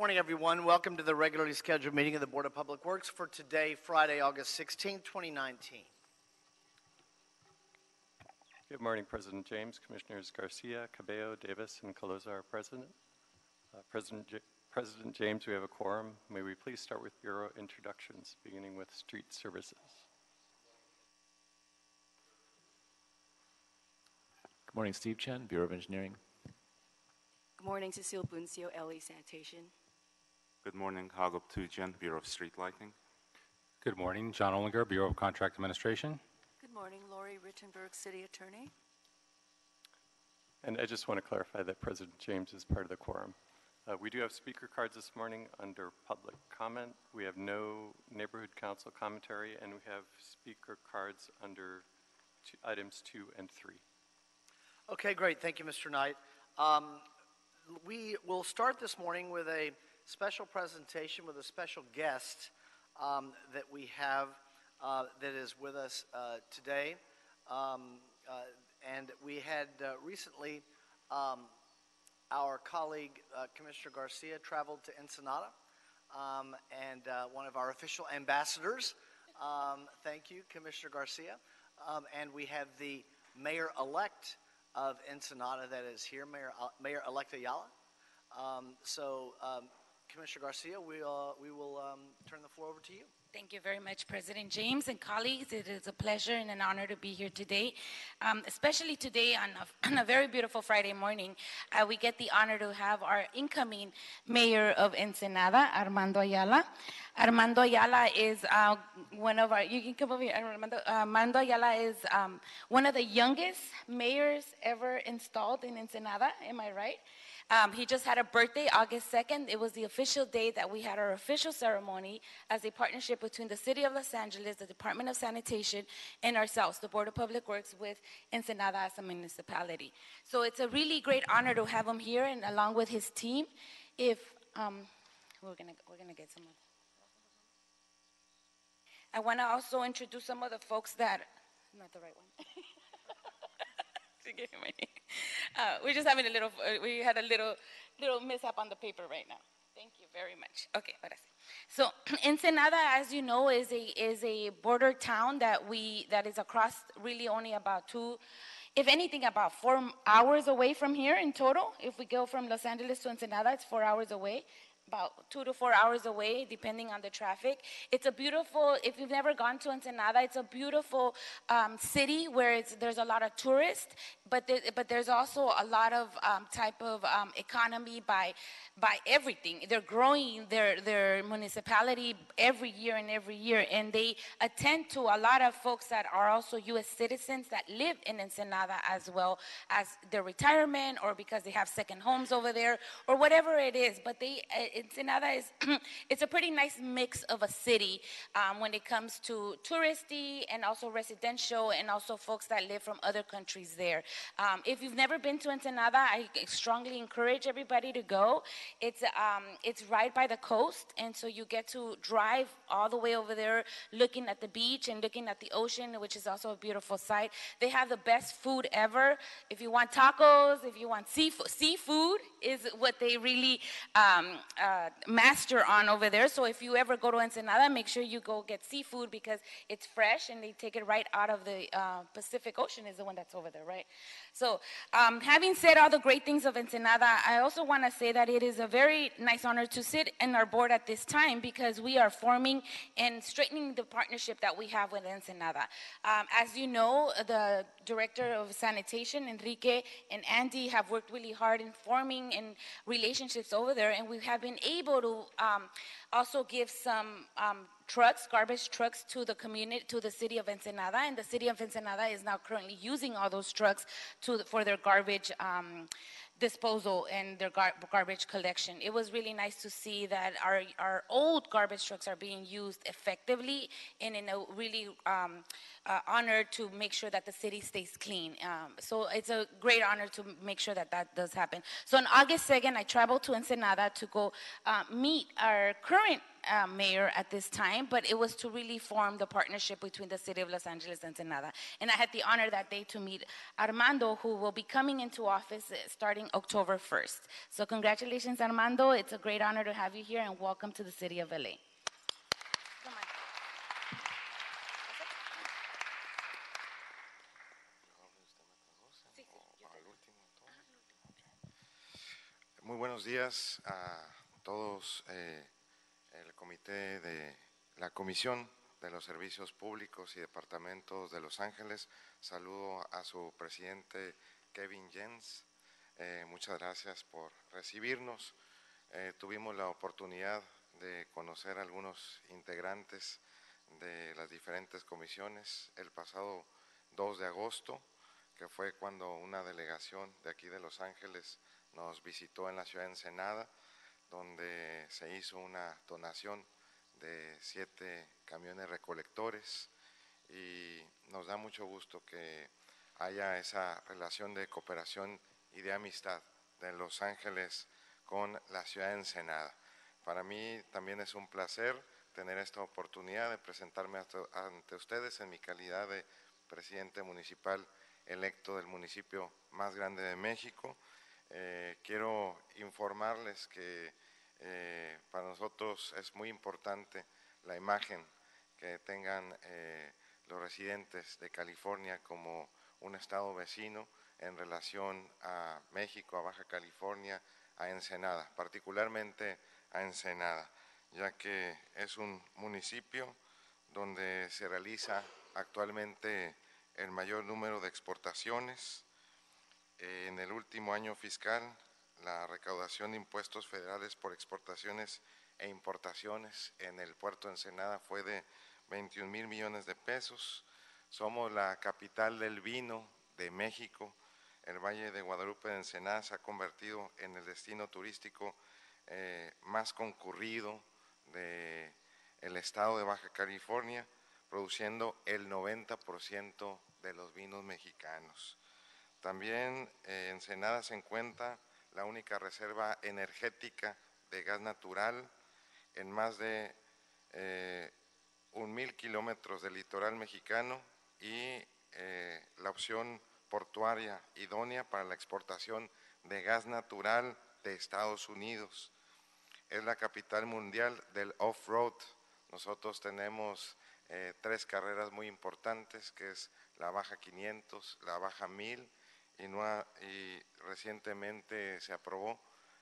morning, everyone. Welcome to the regularly scheduled meeting of the Board of Public Works for today, Friday, August 16, 2019. Good morning, President James, Commissioners Garcia, Cabello, Davis, and Caloza are present. President James, we have a quorum. May we please start with Bureau introductions, beginning with Street Services. Good morning, Steve Chen, Bureau of Engineering. Good morning, Cecile Buncio, LA Sanitation. Good morning, Hagop Tujian, Bureau of Street Lighting. Good morning, John Olinger, Bureau of Contract Administration. Good morning, Lori Rittenberg, City Attorney. And I just want to clarify that President James is part of the quorum. We do have speaker cards this morning under public comment. We have no neighborhood council commentary, and we have speaker cards under items 2 and 3. Okay, great. Thank you, Mr. Knight. We will start this morning with a special presentation with a special guest that we have that is with us today. And we had recently our colleague, Commissioner Garcia, traveled to Ensenada, and one of our official ambassadors. Thank you, Commissioner Garcia. And we have the mayor-elect of Ensenada that is here, Mayor-elect Ayala. Commissioner Garcia, we will turn the floor over to you. Thank you very much, President James and colleagues. It is a pleasure and an honor to be here today, especially today on a very beautiful Friday morning. We get the honor to have our incoming mayor of Ensenada, Armando Ayala. Armando Ayala is one of our, you can come over here, Armando Ayala is one of the youngest mayors ever installed in Ensenada, am I right? He just had a birthday, August 2nd. It was the official day that we had our official ceremony as a partnership between the City of Los Angeles, the Department of Sanitation, and ourselves, the Board of Public Works, with Ensenada as a municipality. So it's a really great honor to have him here, and along with his team. If we're gonna get some of. I want to also introduce some of the folks that, not the right one. We're just having a little, we had a little mishap on the paper right now. Thank you very much. Okay, so Ensenada, as you know, is a border town that is across really only about 2, if anything, about 4 hours away from here in total. If we go from Los Angeles to Ensenada, it's 4 hours away. About 2 to 4 hours away, depending on the traffic. It's a beautiful, if you've never gone to Ensenada, it's a beautiful city where there's a lot of tourists, but there's also a lot of type of economy by everything. They're growing their municipality every year, and they attend to a lot of folks that are also U.S. citizens that live in Ensenada, as well as their retirement, or because they have second homes over there, or whatever it is. But Ensenada is it's a pretty nice mix of a city when it comes to touristy and also residential, and also folks that live from other countries there. If you've never been to Ensenada, I strongly encourage everybody to go. It's right by the coast, and so you get to drive all the way over there, looking at the beach and looking at the ocean, which is also a beautiful sight. They have the best food ever. If you want tacos, if you want seafood is what they really master on over there. So if you ever go to Ensenada, make sure you go get seafood, because it's fresh and they take it right out of the Pacific Ocean is the one that's over there, right? So having said all the great things of Ensenada, I also want to say that it is a very nice honor to sit in our board at this time, because we are forming and straightening the partnership that we have with Ensenada. As you know, the Director of Sanitation, Enrique, and Andy have worked really hard in forming and relationships over there, and we have been able to also give some garbage trucks to the community, to the city of Ensenada, and the city of Ensenada is now currently using all those trucks for their garbage disposal and their garbage collection. It was really nice to see that our old garbage trucks are being used effectively, and in a really honor to make sure that the city stays clean. So it's a great honor to make sure that that does happen. So on August 2nd, I traveled to Ensenada to go meet our current mayor at this time, but it was to really form the partnership between the city of Los Angeles and Ensenada. And I had the honor that day to meet Armando, who will be coming into office starting October 1st. So congratulations, Armando. It's a great honor to have you here, and welcome to the city of LA. Come on. Muy buenos días a todos el comité de la Comisión de los Servicios Públicos y Departamentos de Los Ángeles. Saludo a su presidente Kevin Jens. Muchas gracias por recibirnos. Tuvimos la oportunidad de conocer a algunos integrantes de las diferentes comisiones el pasado 2 de agosto, que fue cuando una delegación de aquí de Los Ángeles nos visitó en la ciudad de Ensenada, donde se hizo una donación de 7 camiones recolectores, y nos da mucho gusto que haya esa relación de cooperación y de amistad de Los Ángeles con la ciudad de Ensenada. Para mí también es un placer tener esta oportunidad de presentarme ante ustedes en mi calidad de presidente municipal electo del municipio más grande de México. Quiero informarles que para nosotros es muy importante la imagen que tengan los residentes de California como un estado vecino en relación a México, a Baja California, a Ensenada, particularmente a Ensenada, ya que es un municipio donde se realiza actualmente el mayor número de exportaciones. En el último año fiscal, la recaudación de impuestos federales por exportaciones e importaciones en el puerto de Ensenada fue de 21,000 millones de pesos. Somos la capital del vino de México. El Valle de Guadalupe de Ensenada se ha convertido en el destino turístico más concurrido del estado de Baja California, produciendo el 90% de los vinos mexicanos. También en Ensenada se encuentra la única reserva energética de gas natural en más de 1,000 kilómetros del litoral mexicano, y la opción portuaria idónea para la exportación de gas natural de Estados Unidos. Es la capital mundial del off-road. Nosotros tenemos 3 carreras muy importantes, que es la Baja 500, la Baja 1000, y recientemente se aprobó,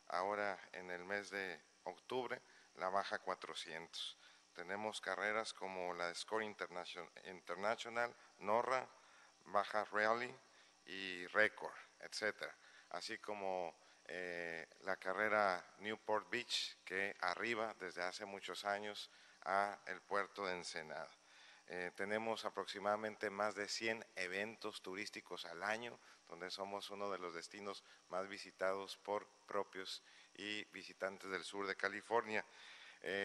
ahora en el mes de octubre, la Baja 400. Tenemos carreras como la Score International, Norra, Baja Rally y Record, etcétera, así como la carrera Newport Beach, que arriba desde hace muchos años a el puerto de Ensenada. Tenemos aproximadamente más de 100 eventos turísticos al año, donde somos uno de los destinos más visitados por propios y visitantes del sur de California.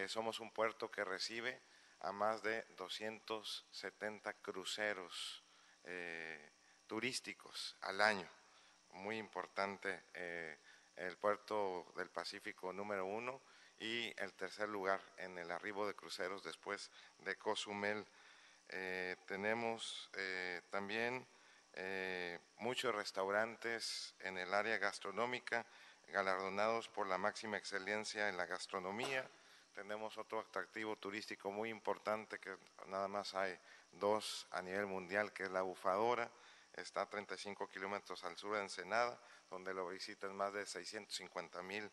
Somos un puerto que recibe a más de 270 cruceros turísticos al año. Muy importante, el puerto del Pacífico número 1 y el tercer lugar en el arribo de cruceros después de Cozumel. Tenemos también muchos restaurantes en el área gastronómica galardonados por la máxima excelencia en la gastronomía. Tenemos otro atractivo turístico muy importante, que nada más hay 2 a nivel mundial, que es la Bufadora. Está a 35 kilómetros al sur de Ensenada, donde lo visitan más de 650,000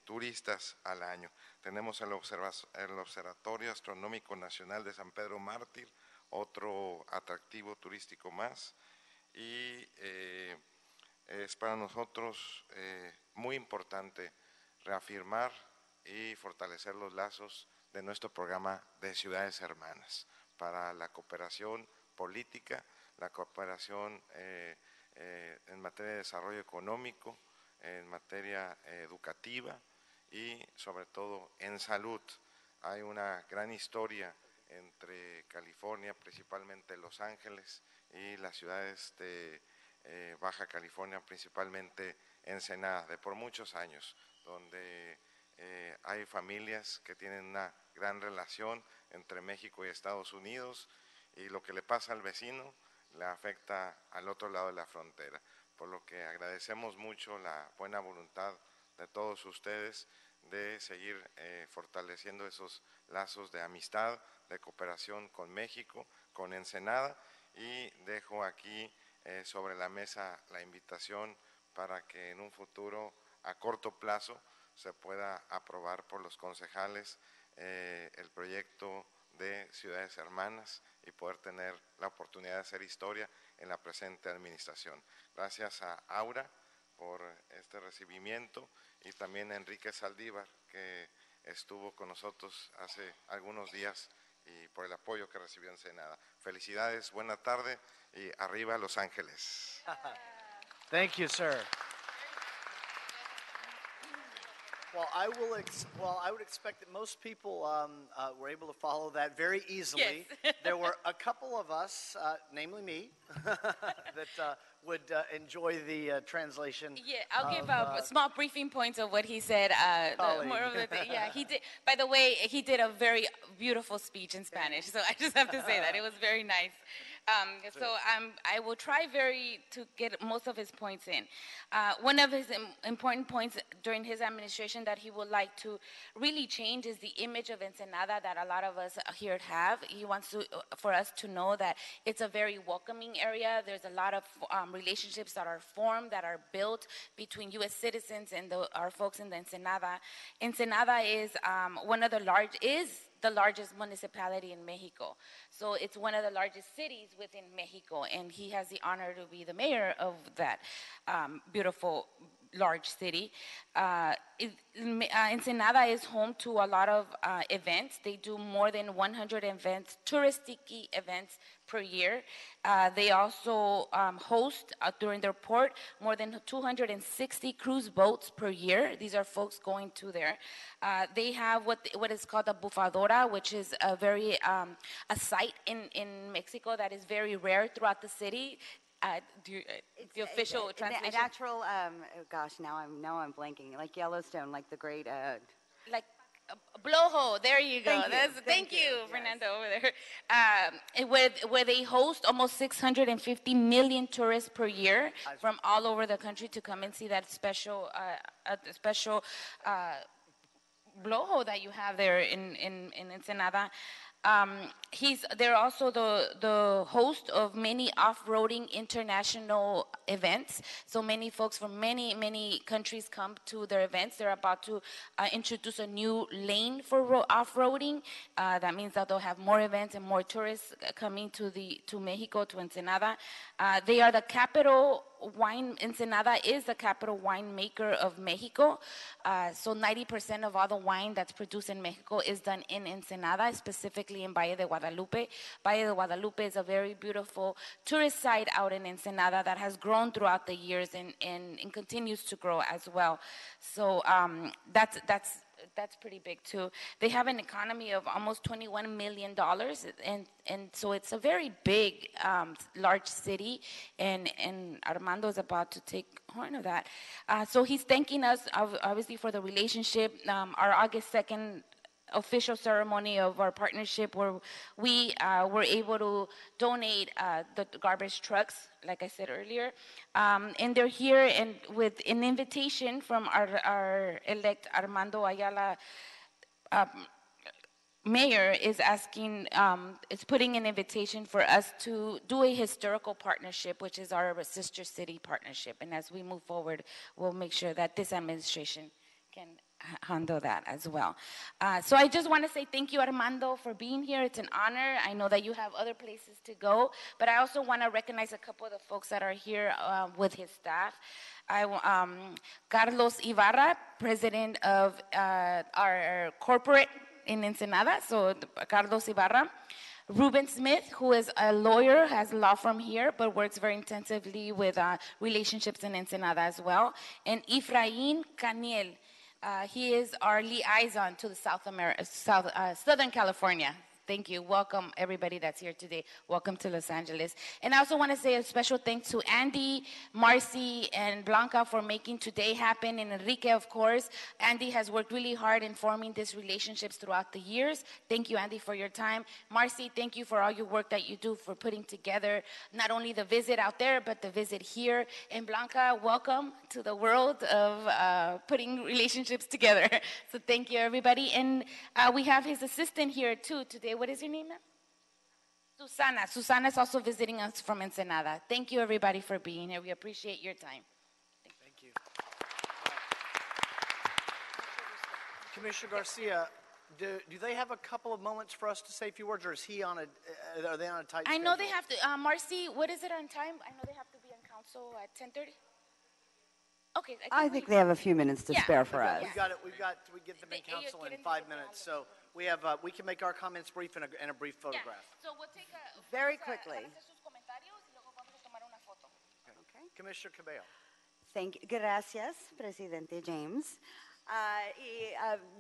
turistas al año. Tenemos el Observatorio Astronómico Nacional de San Pedro Mártir, otro atractivo turístico más, y es para nosotros muy importante reafirmar y fortalecer los lazos de nuestro programa de Ciudades Hermanas para la cooperación política, la cooperación en materia de desarrollo económico, en materia educativa y sobre todo en salud. Hay una gran historia entre California, principalmente Los Ángeles, y las ciudades de Baja California, principalmente Ensenada, de por muchos años, donde Hay familias que tienen una gran relación entre México y Estados Unidos y lo que le pasa al vecino le afecta al otro lado de la frontera, por lo que agradecemos mucho la buena voluntad de todos ustedes de seguir fortaleciendo esos lazos de amistad, de cooperación con México, con Ensenada, y dejo aquí sobre la mesa la invitación para que en un futuro a corto plazo se pueda aprobar por los concejales el proyecto de Ciudades Hermanas y poder tener la oportunidad de hacer historia en la presente administración. Gracias a Aura por este recibimiento y también a Enrique Saldívar, que estuvo con nosotros hace algunos días, y por el apoyo que recibió en Senada. Felicidades, buena tarde y arriba Los Ángeles. Thank you, sir. Well, I would expect that most people were able to follow that very easily. Yes. There were a couple of us, namely me, that would enjoy the translation. Yeah, I'll give of, small briefing points of what he said. Colleague. More of the yeah, he did. By the way, he did a very beautiful speech in Spanish, so I just have to say that it was very nice. So I will try to get most of his points in. One of his important points during his administration that he would like to really change is the image of Ensenada that a lot of us here have. He wants for us to know that it's a very welcoming area. There's a lot of relationships that are formed, that are built between U.S. citizens and our folks in the Ensenada. Ensenada is the largest municipality in Mexico. So it's one of the largest cities within Mexico, and he has the honor to be the mayor of that beautiful, large city. Ensenada is home to a lot of events. They do more than 100 events, touristic events per year. They also host, during their port, more than 260 cruise boats per year. These are folks going to there. They have what is called a bufadora, which is a site in Mexico that is very rare throughout the city. The official translation? An actual, now I'm blanking, like Yellowstone, like the great... like blowhole, there you go. Thank you, yes. Fernando, over there. Where they host almost 650 million tourists per year from all over the country to come and see that special blowhole that you have there in Ensenada. They're also the host of many off-roading international events. So many folks from many countries come to their events. They're about to introduce a new lane for off-roading. That means that they'll have more events and more tourists coming to Mexico, to Ensenada. They are the capital Ensenada is the capital winemaker of Mexico. So 90% of all the wine that's produced in Mexico is done in Ensenada, specifically in Valle de Guadalupe. Valle de Guadalupe is a very beautiful tourist site out in Ensenada that has grown throughout the years and continues to grow as well. So that's pretty big too. They have an economy of almost $21 million, and so it's a very big, large city, and Armando is about to take horn of that. So he's thanking us, obviously, for the relationship. Our August 2nd official ceremony of our partnership, where we were able to donate the garbage trucks, like I said earlier, and they're here and with an invitation from our elect Armando Ayala. Mayor is putting an invitation for us to do a historical partnership, which is our sister city partnership. And as we move forward, we'll make sure that this administration can handle that as well. So I just want to say thank you, Armando, for being here. It's an honor. I know that you have other places to go, but I also want to recognize a couple of the folks that are here with his staff. Carlos Ibarra, president of our corporate in Ensenada, so Carlos Ibarra. Ruben Smith, who is a lawyer, has a law firm here, but works very intensively with relationships in Ensenada as well. And Efraín Caniel, he is our liaison to the Southern California. Thank you. Welcome, everybody that's here today. Welcome to Los Angeles. And I also want to say a special thanks to Andy, Marcy, and Blanca for making today happen, and Enrique, of course. Andy has worked really hard in forming these relationships throughout the years. Thank you, Andy, for your time. Marcy, thank you for all your work that you do for putting together not only the visit out there, but the visit here. And Blanca, welcome to the world of putting relationships together. So thank you, everybody. And we have his assistant here, too, today. What is your name, ma'am? Susana. Susana is also visiting us from Ensenada. Thank you, everybody, for being here. We appreciate your time. Thank you. Commissioner Garcia, do they have a couple of moments for us to say a few words, or is he on are they on a tight I schedule? know they have to, Marcy, what is it on time? I know they have to be on council at 10:30. Okay. I think they have a few minutes to spare for us. We get them in council in 5 minutes, so we can make our comments brief and a brief photograph. So we'll take Very quickly. Okay. Commissioner Cabello. Thank you. Gracias, Presidente James.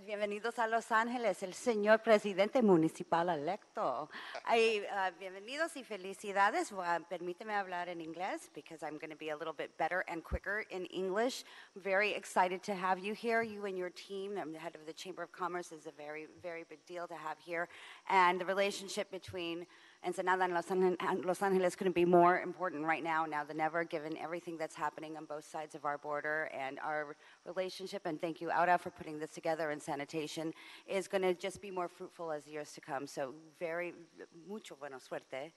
Bienvenidos a Los Ángeles, el señor presidente municipal electo. Bienvenidos y felicidades. Permíteme hablar en inglés because I'm going to be a little bit better and quicker in English. Very excited to have you here, you and your team. I'm the head of the Chamber of Commerce. Is a very, very big deal to have here. And the relationship between Ensenada and Los Angeles couldn't be more important right now than ever, given everything that's happening on both sides of our border and our relationship. And thank you, Aura, for putting this together. And sanitation is going to just be more fruitful as years to come. So mucho buena suerte.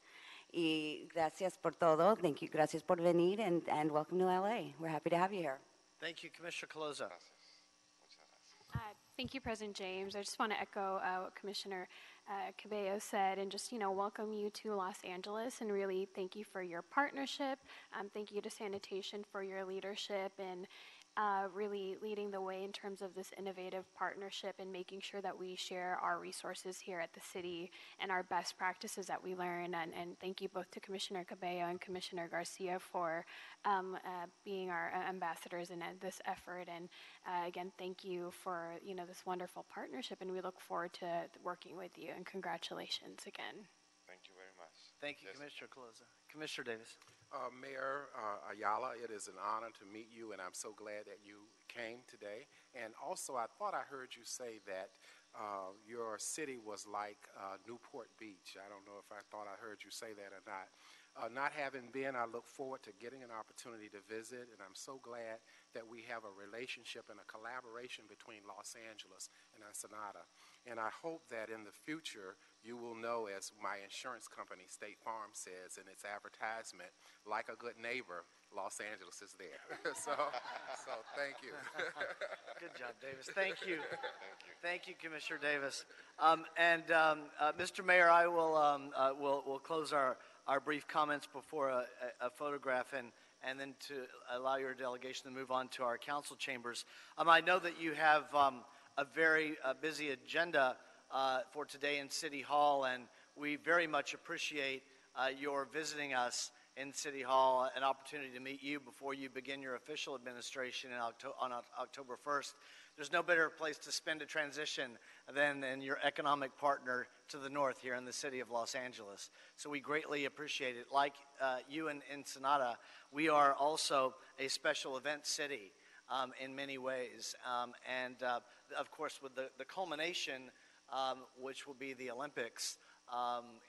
Y gracias por todo. Thank you. Gracias por venir and welcome to LA. We're happy to have you here. Thank you, Commissioner Caloza. Thank you, President James. I just want to echo what Commissioner Cabello said and just, welcome you to Los Angeles and really thank you for your partnership. Thank you to sanitation for your leadership and really leading the way in terms of this innovative partnership and making sure that we share our resources here at the city and our best practices that we learn. And thank you both to Commissioner Cabello and Commissioner Garcia for being our ambassadors in this effort. And again, thank you for this wonderful partnership, and we look forward to working with you. And congratulations again. Thank you very much. Thank you, Commissioner Caloza. Commissioner Davis. Mayor Ayala, it is an honor to meet you, and I'm so glad that you came today. And also, I thought I heard you say that your city was like Newport Beach. I don't know if I thought I heard you say that or not. Not having been, I look forward to getting an opportunity to visit, and I'm so glad that we have a relationship and a collaboration between Los Angeles and Ensenada. And I hope that in the future you will know, as my insurance company, State Farm, says in its advertisement, like a good neighbor, Los Angeles is there. so thank you. Good job, Davis. Thank you. Thank you, Commissioner Davis. Mr. Mayor, I will close our brief comments before a photograph and then to allow your delegation to move on to our council chambers. I know that you have a very busy agenda for today in City Hall, and we very much appreciate your visiting us in City Hall, an opportunity to meet you before you begin your official administration on October 1st. There's no better place to spend a transition than in your economic partner to the north here in the city of Los Angeles. So we greatly appreciate it. Like you in Ensenada, we are also a special event city in many ways. Of course, with the culmination, which will be the Olympics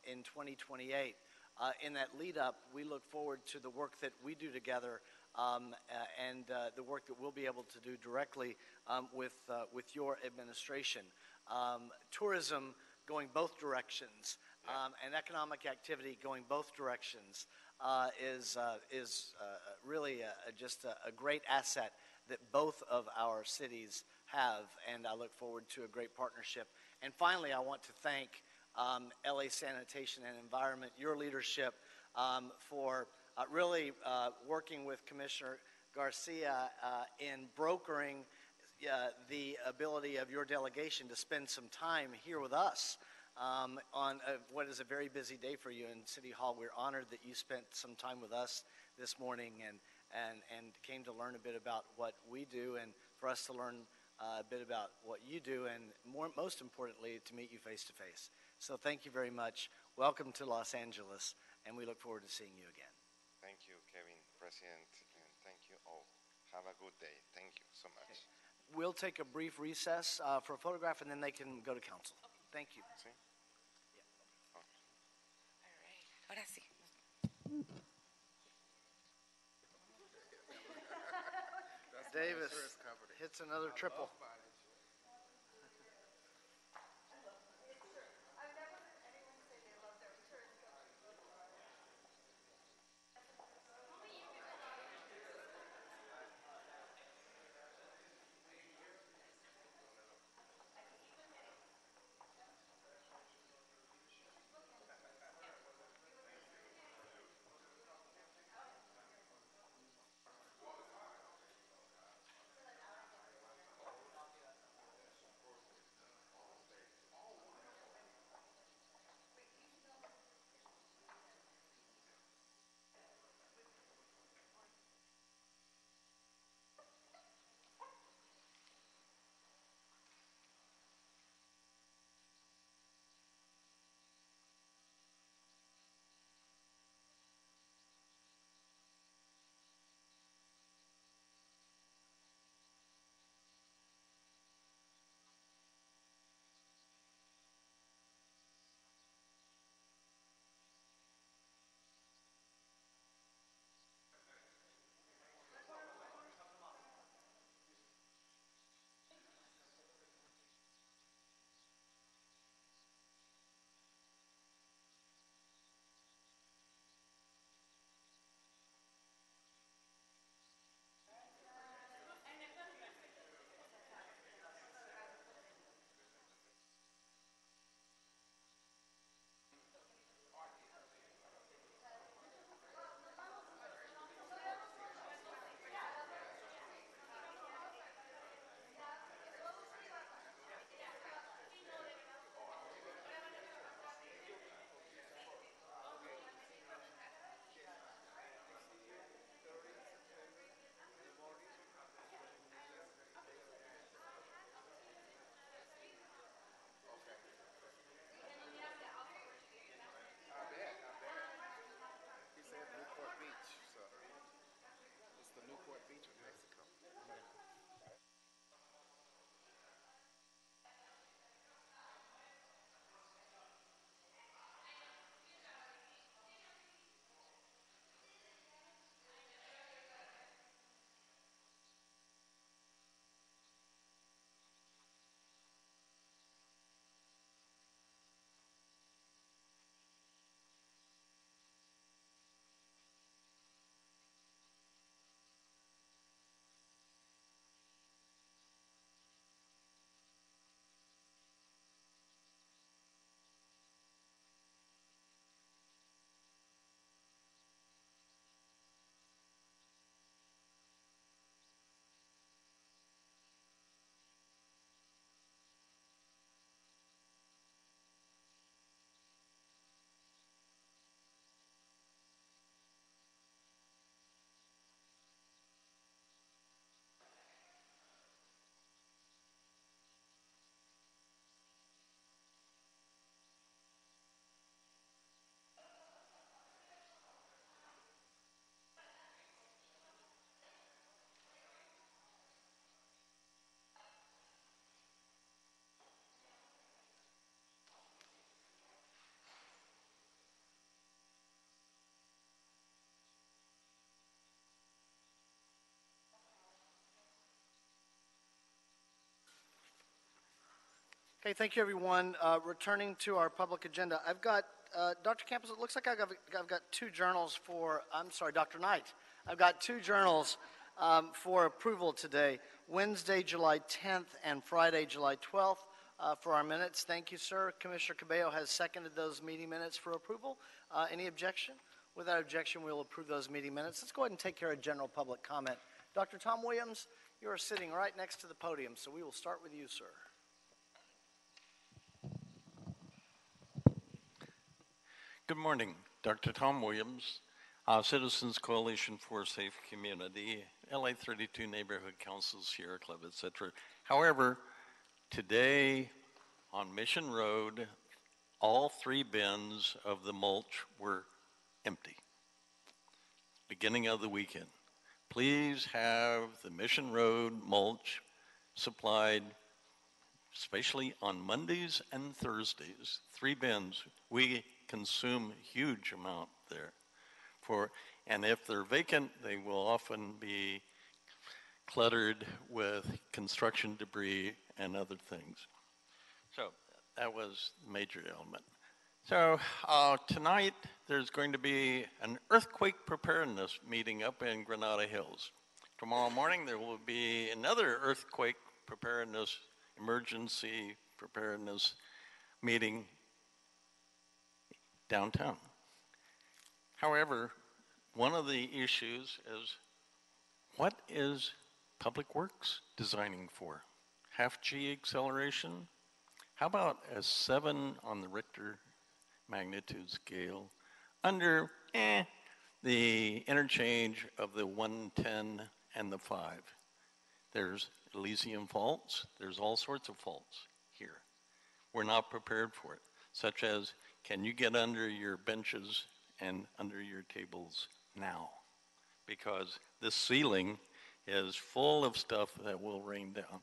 in 2028, in that lead up, we look forward to the work that we do together and the work that we'll be able to do directly with your administration. Tourism going both directions and economic activity going both directions is really just a great asset that both of our cities have, and I look forward to a great partnership. And finally, I want to thank LA Sanitation and Environment, your leadership for really working with Commissioner Garcia in brokering the ability of your delegation to spend some time here with us on what is a very busy day for you in City Hall. We're honored that you spent some time with us this morning and came to learn a bit about what we do, and for us to learn a bit about what you do, and most importantly, to meet you face to face. So thank you very much. Welcome to Los Angeles, and we look forward to seeing you again. Thank you, Kevin, President, and thank you all. Have a good day. Thank you so much. We'll take a brief recess for a photograph, and then they can go to council. Thank you. ¿Sí? Ahora sí. Davis hits another triple. He said Newport Beach, so it's the Newport Beach of Mexico. Okay, thank you, everyone. Returning to our public agenda, I've got, Dr. Campos, it looks like I've got two journals for, I'm sorry, Dr. Knight. I've got two journals for approval today, Wednesday, July 10th and Friday, July 12th for our minutes. Thank you, sir. Commissioner Cabello has seconded those meeting minutes for approval. Any objection? Without objection, we'll approve those meeting minutes. Let's go ahead and take care of general public comment. Dr. Tom Williams, you are sitting right next to the podium, so we will start with you, sir. Good morning, Dr. Tom Williams, Citizens Coalition for a Safe Community, LA 32 Neighborhood Council, Sierra Club, etc. However, today on Mission Road, all 3 bins of the mulch were empty. Beginning of the weekend. Please have the Mission Road mulch supplied, especially on Mondays and Thursdays. 3 bins. We consume a huge amount there. And if they're vacant, they will often be cluttered with construction debris and other things. So that was a major element. So tonight there's going to be an earthquake preparedness meeting up in Granada Hills. Tomorrow morning there will be another earthquake preparedness, emergency preparedness meeting downtown. However, one of the issues is, what is Public Works designing for? Half G acceleration? How about a 7 on the Richter magnitude scale under the interchange of the 110 and the 5? There's Elysium faults. There's all sorts of faults here. We're not prepared for it, such as, can you get under your benches and under your tables now? Because this ceiling is full of stuff that will rain down.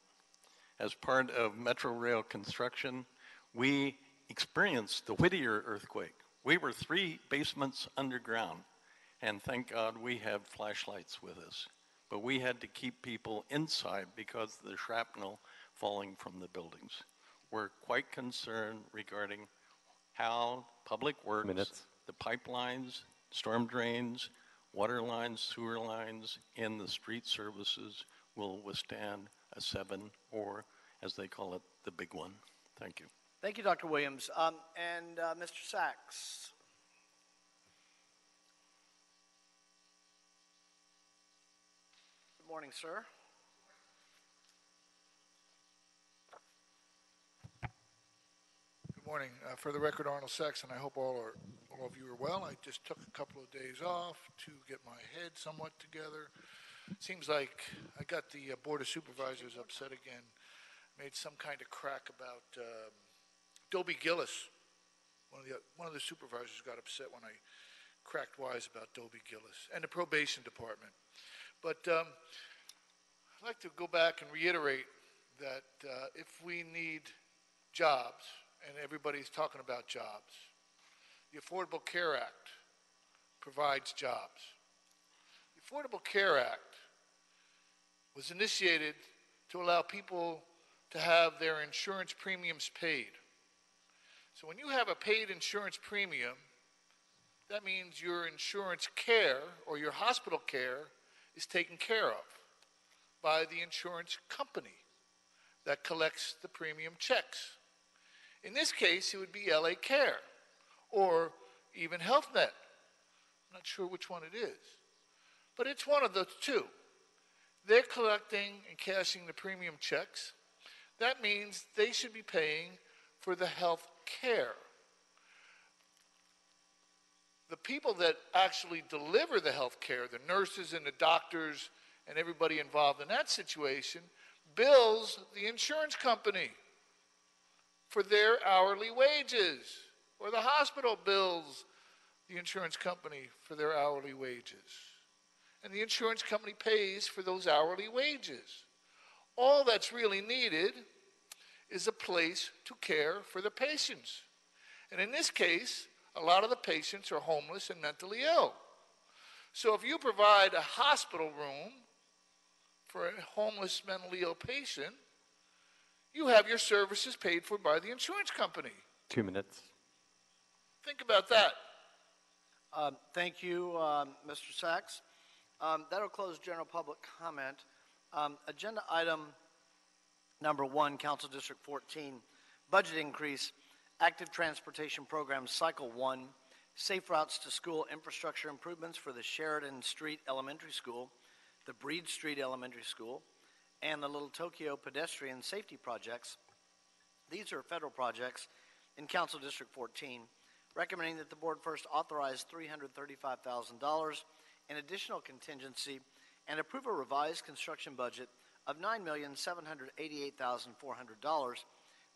As part of Metro Rail construction, we experienced the Whittier earthquake. We were 3 basements underground, and thank God we have flashlights with us. But we had to keep people inside because of the shrapnel falling from the buildings. We're quite concerned regarding how Public Works, the pipelines, storm drains, water lines, sewer lines, and the street services will withstand a 7, or as they call it, the big one. Thank you. Thank you, Dr. Williams. Mr. Sachs. Good morning, sir. Good morning. For the record, Arnold Sachs, and I hope all of you are well. I just took a couple of days off to get my head somewhat together. It seems like I got the Board of Supervisors upset again, made some kind of crack about Dobie Gillis. One of the supervisors got upset when I cracked wise about Dobie Gillis and the probation department. But I'd like to go back and reiterate that if we need jobs, and everybody's talking about jobs, the Affordable Care Act provides jobs. The Affordable Care Act was initiated to allow people to have their insurance premiums paid. So when you have a paid insurance premium, that means your insurance care or your hospital care is taken care of by the insurance company that collects the premium checks. In this case, it would be LA Care or even HealthNet. I'm not sure which one it is, but it's one of those 2. They're collecting and cashing the premium checks. That means they should be paying for the health care. The people that actually deliver the health care, the nurses and the doctors and everybody involved in that situation, bills the insurance company for their hourly wages, or the hospital bills the insurance company for their hourly wages. And the insurance company pays for those hourly wages. All that's really needed is a place to care for the patients. And in this case, a lot of the patients are homeless and mentally ill. So if you provide a hospital room for a homeless, mentally ill patient, you have your services paid for by the insurance company. 2 minutes. Think about that. Thank you, Mr. Sachs. That'll close general public comment. Agenda item number 1, Council District 14, budget increase, active transportation program cycle 1, safe routes to school infrastructure improvements for the Sheridan Street Elementary School, the Breed Street Elementary School, and the Little Tokyo pedestrian safety projects. These are federal projects in Council District 14, recommending that the board first authorize $335,000 in additional contingency and approve a revised construction budget of $9,788,400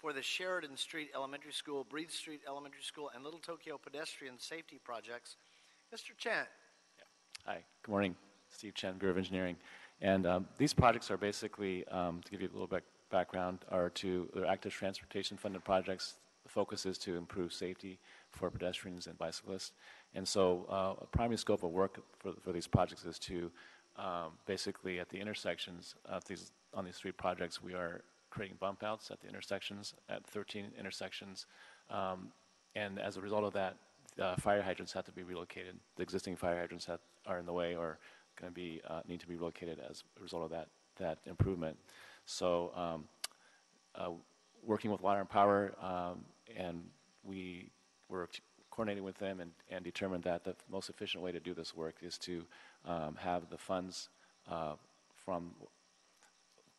for the Sheridan Street Elementary School, Breathe Street Elementary School, and Little Tokyo pedestrian safety projects. Mr. Chen. Hi, good morning. Steve Chen, Bureau of Engineering. And these projects are basically, to give you a little bit background, they're active transportation funded projects. The focus is to improve safety for pedestrians and bicyclists. And so a primary scope of work for these projects is to basically at the intersections on these 3 projects, we are creating bump outs at the intersections, at 13 intersections. And as a result of that, fire hydrants have to be relocated. The existing fire hydrants are in the way or going to be need to be relocated as a result of that improvement. So working with Water and Power, and we were coordinating with them and determined that the most efficient way to do this work is to have the funds from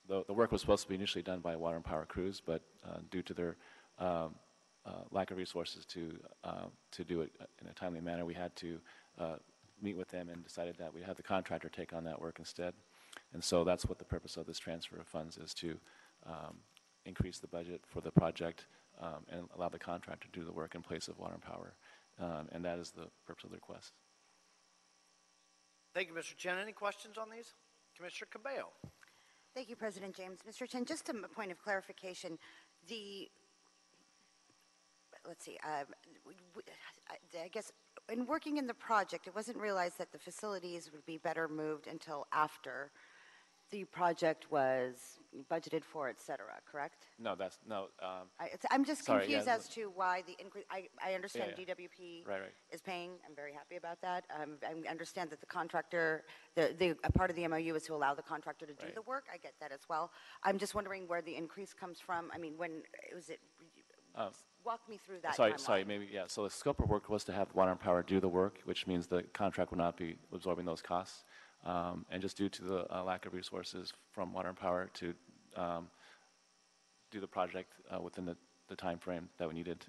the work was supposed to be initially done by Water and Power crews, but due to their lack of resources to do it in a timely manner, we had to meet with them and decided that we'd have the contractor take on that work instead. And so that's what the purpose of this transfer of funds is, to increase the budget for the project and allow the contractor to do the work in place of Water and Power. And that is the purpose of the request. Thank you, Mr. Chen. Any questions on these? Commissioner Cabello. Thank you, President James. Mr. Chen, just a point of clarification. Let's see, I guess in working in the project, it wasn't realized that the facilities would be better moved until after the project was budgeted for, et cetera, correct? No, that's, no. I'm just Sorry, confused yeah, as to why the increase. I understand Yeah, yeah. DWP Right. is paying. I'm very happy about that. I understand that the contractor, a part of the MOU is to allow the contractor to do Right. the work. I get that as well. I'm just wondering where the increase comes from. I mean, when was it? Walk me through that timeline. Sorry, maybe, yeah. So the scope of work was to have Water and Power do the work, which means the contract will not be absorbing those costs. And just due to the lack of resources from Water and Power to do the project within the time frame that we needed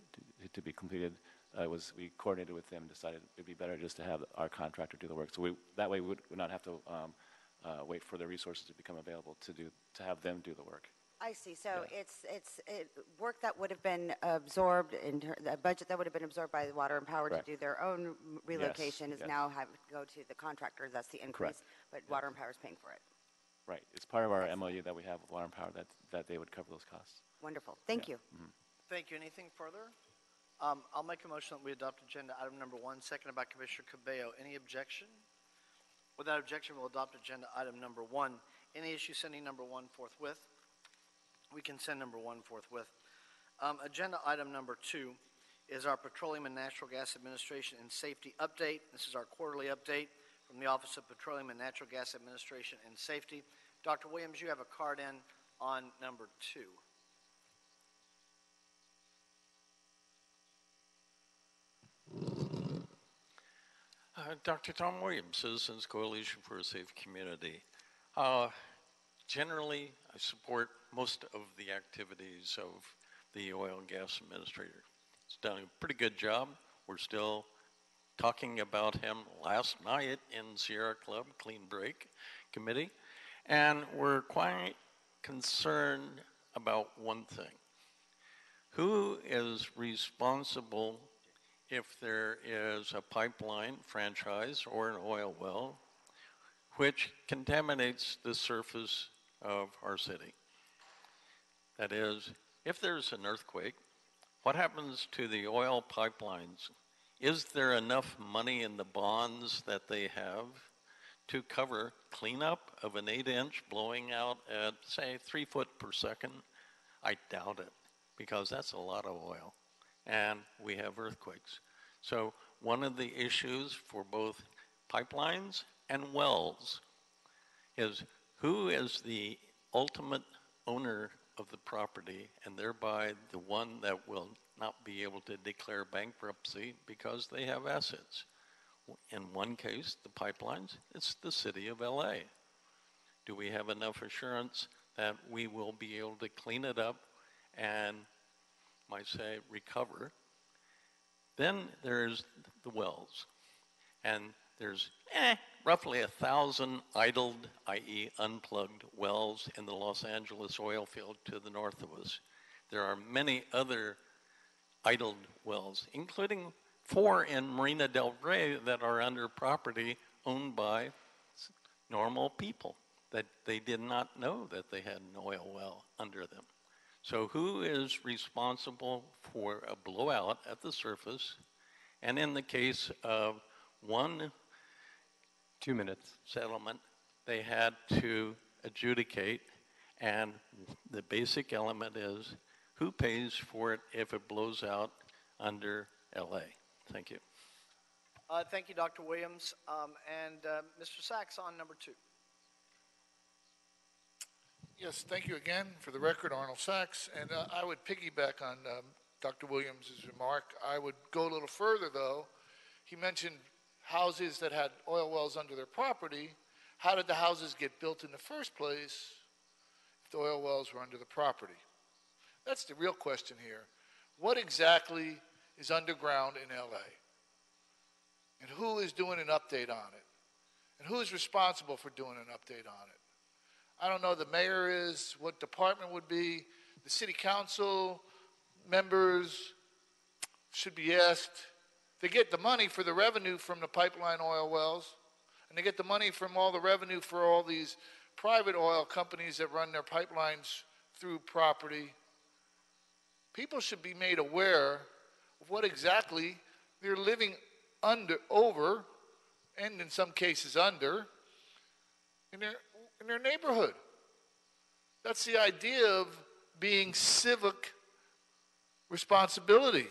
to be completed, we coordinated with them and decided it'd be better just to have our contractor do the work. So that way we would not have to wait for the resources to become available to have them do the work. I see. So it's work that would have been absorbed the budget that would have been absorbed by the Water and Power Correct. to do their own relocation Yes, is now having to go to the contractor. That's the increase, but Water and Power is paying for it. Right. It's part of our MOU that we have with Water and Power that they would cover those costs. Wonderful. Thank you. Mm-hmm. Thank you. Anything further? I'll make a motion that we adopt agenda item number 1, seconded by Commissioner Cabello. Any objection? Without objection, we'll adopt agenda item number 1. Any issue sending number 1 forthwith? We can send number 1 forthwith. Agenda item number 2 is our Petroleum and Natural Gas Administration and Safety update. This is our quarterly update from the Office of Petroleum and Natural Gas Administration and Safety. Dr. Williams, you have a card in on number 2. Dr. Tom Williams, Citizens Coalition for a Safe Community. Generally, I support most of the activities of the Oil and Gas Administrator. He's done a pretty good job. We're still talking about him last night in Sierra Club Clean Break Committee, and we're quite concerned about one thing. Who is responsible if there is a pipeline franchise or an oil well which contaminates the surface of our city? That is, if there's an earthquake, what happens to the oil pipelines? Is there enough money in the bonds that they have to cover cleanup of an 8-inch blowing out at, say, 3 foot per second? I doubt it, because that's a lot of oil, and we have earthquakes. So one of the issues for both pipelines and wells is who is the ultimate owner of the property, and thereby the one that will not be able to declare bankruptcy because they have assets. In one case, the pipelines, it's the city of LA. Do we have enough assurance that we will be able to clean it up and, might say, recover? Then there's the wells, and there's roughly 1,000 idled, i.e. unplugged wells in the Los Angeles oil field to the north of us. there are many other idled wells, including 4 in Marina del Rey that are under property owned by normal people that they did not know that they had an oil well under them. So who is responsible for a blowout at the surface? And in the case of one 2 minutes settlement, they had to adjudicate, and the basic element is who pays for it if it blows out under LA? Thank you. Thank you, Dr. Williams. Mr. Sachs on number 2. Yes, thank you again. For the record, Arnold Sachs. And I would piggyback on Dr. Williams' remark. I would go a little further, though. He mentioned houses that had oil wells under their property. How did the houses get built in the first place if the oil wells were under the property? That's the real question here. What exactly is underground in LA? And who is doing an update on it? And who is responsible for doing an update on it? I don't know who the mayor is, what department would be. The city council members should be asked. They get the money for the revenue from the pipeline oil wells, and they get the money from all the revenue for all these private oil companies that run their pipelines through property. People should be made aware of what exactly they're living over, and in some cases under, in their neighborhood. That's the idea of being civic responsibility.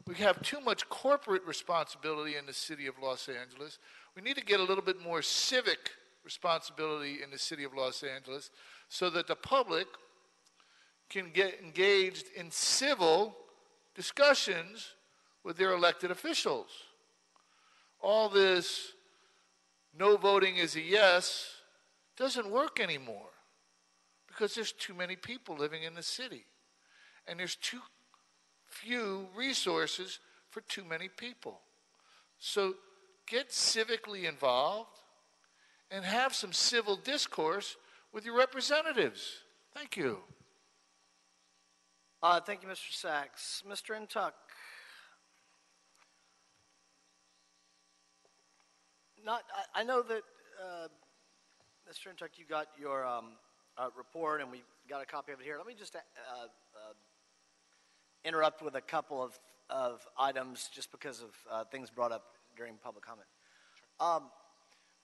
We have too much corporate responsibility in the city of Los Angeles. We need to get a little bit more civic responsibility in the city of Los Angeles so that the public can get engaged in civil discussions with their elected officials. All this no voting is a yes doesn't work anymore because there's too many people living in the city and there's too few resources for too many people. So get civically involved and have some civil discourse with your representatives. Thank you. Thank you, Mr. Sachs. Mr. Intuck. I know that, Mr. Intuck, you got your report, and we got a copy of it here. Let me just interrupt with a couple of items just because of things brought up during public comment.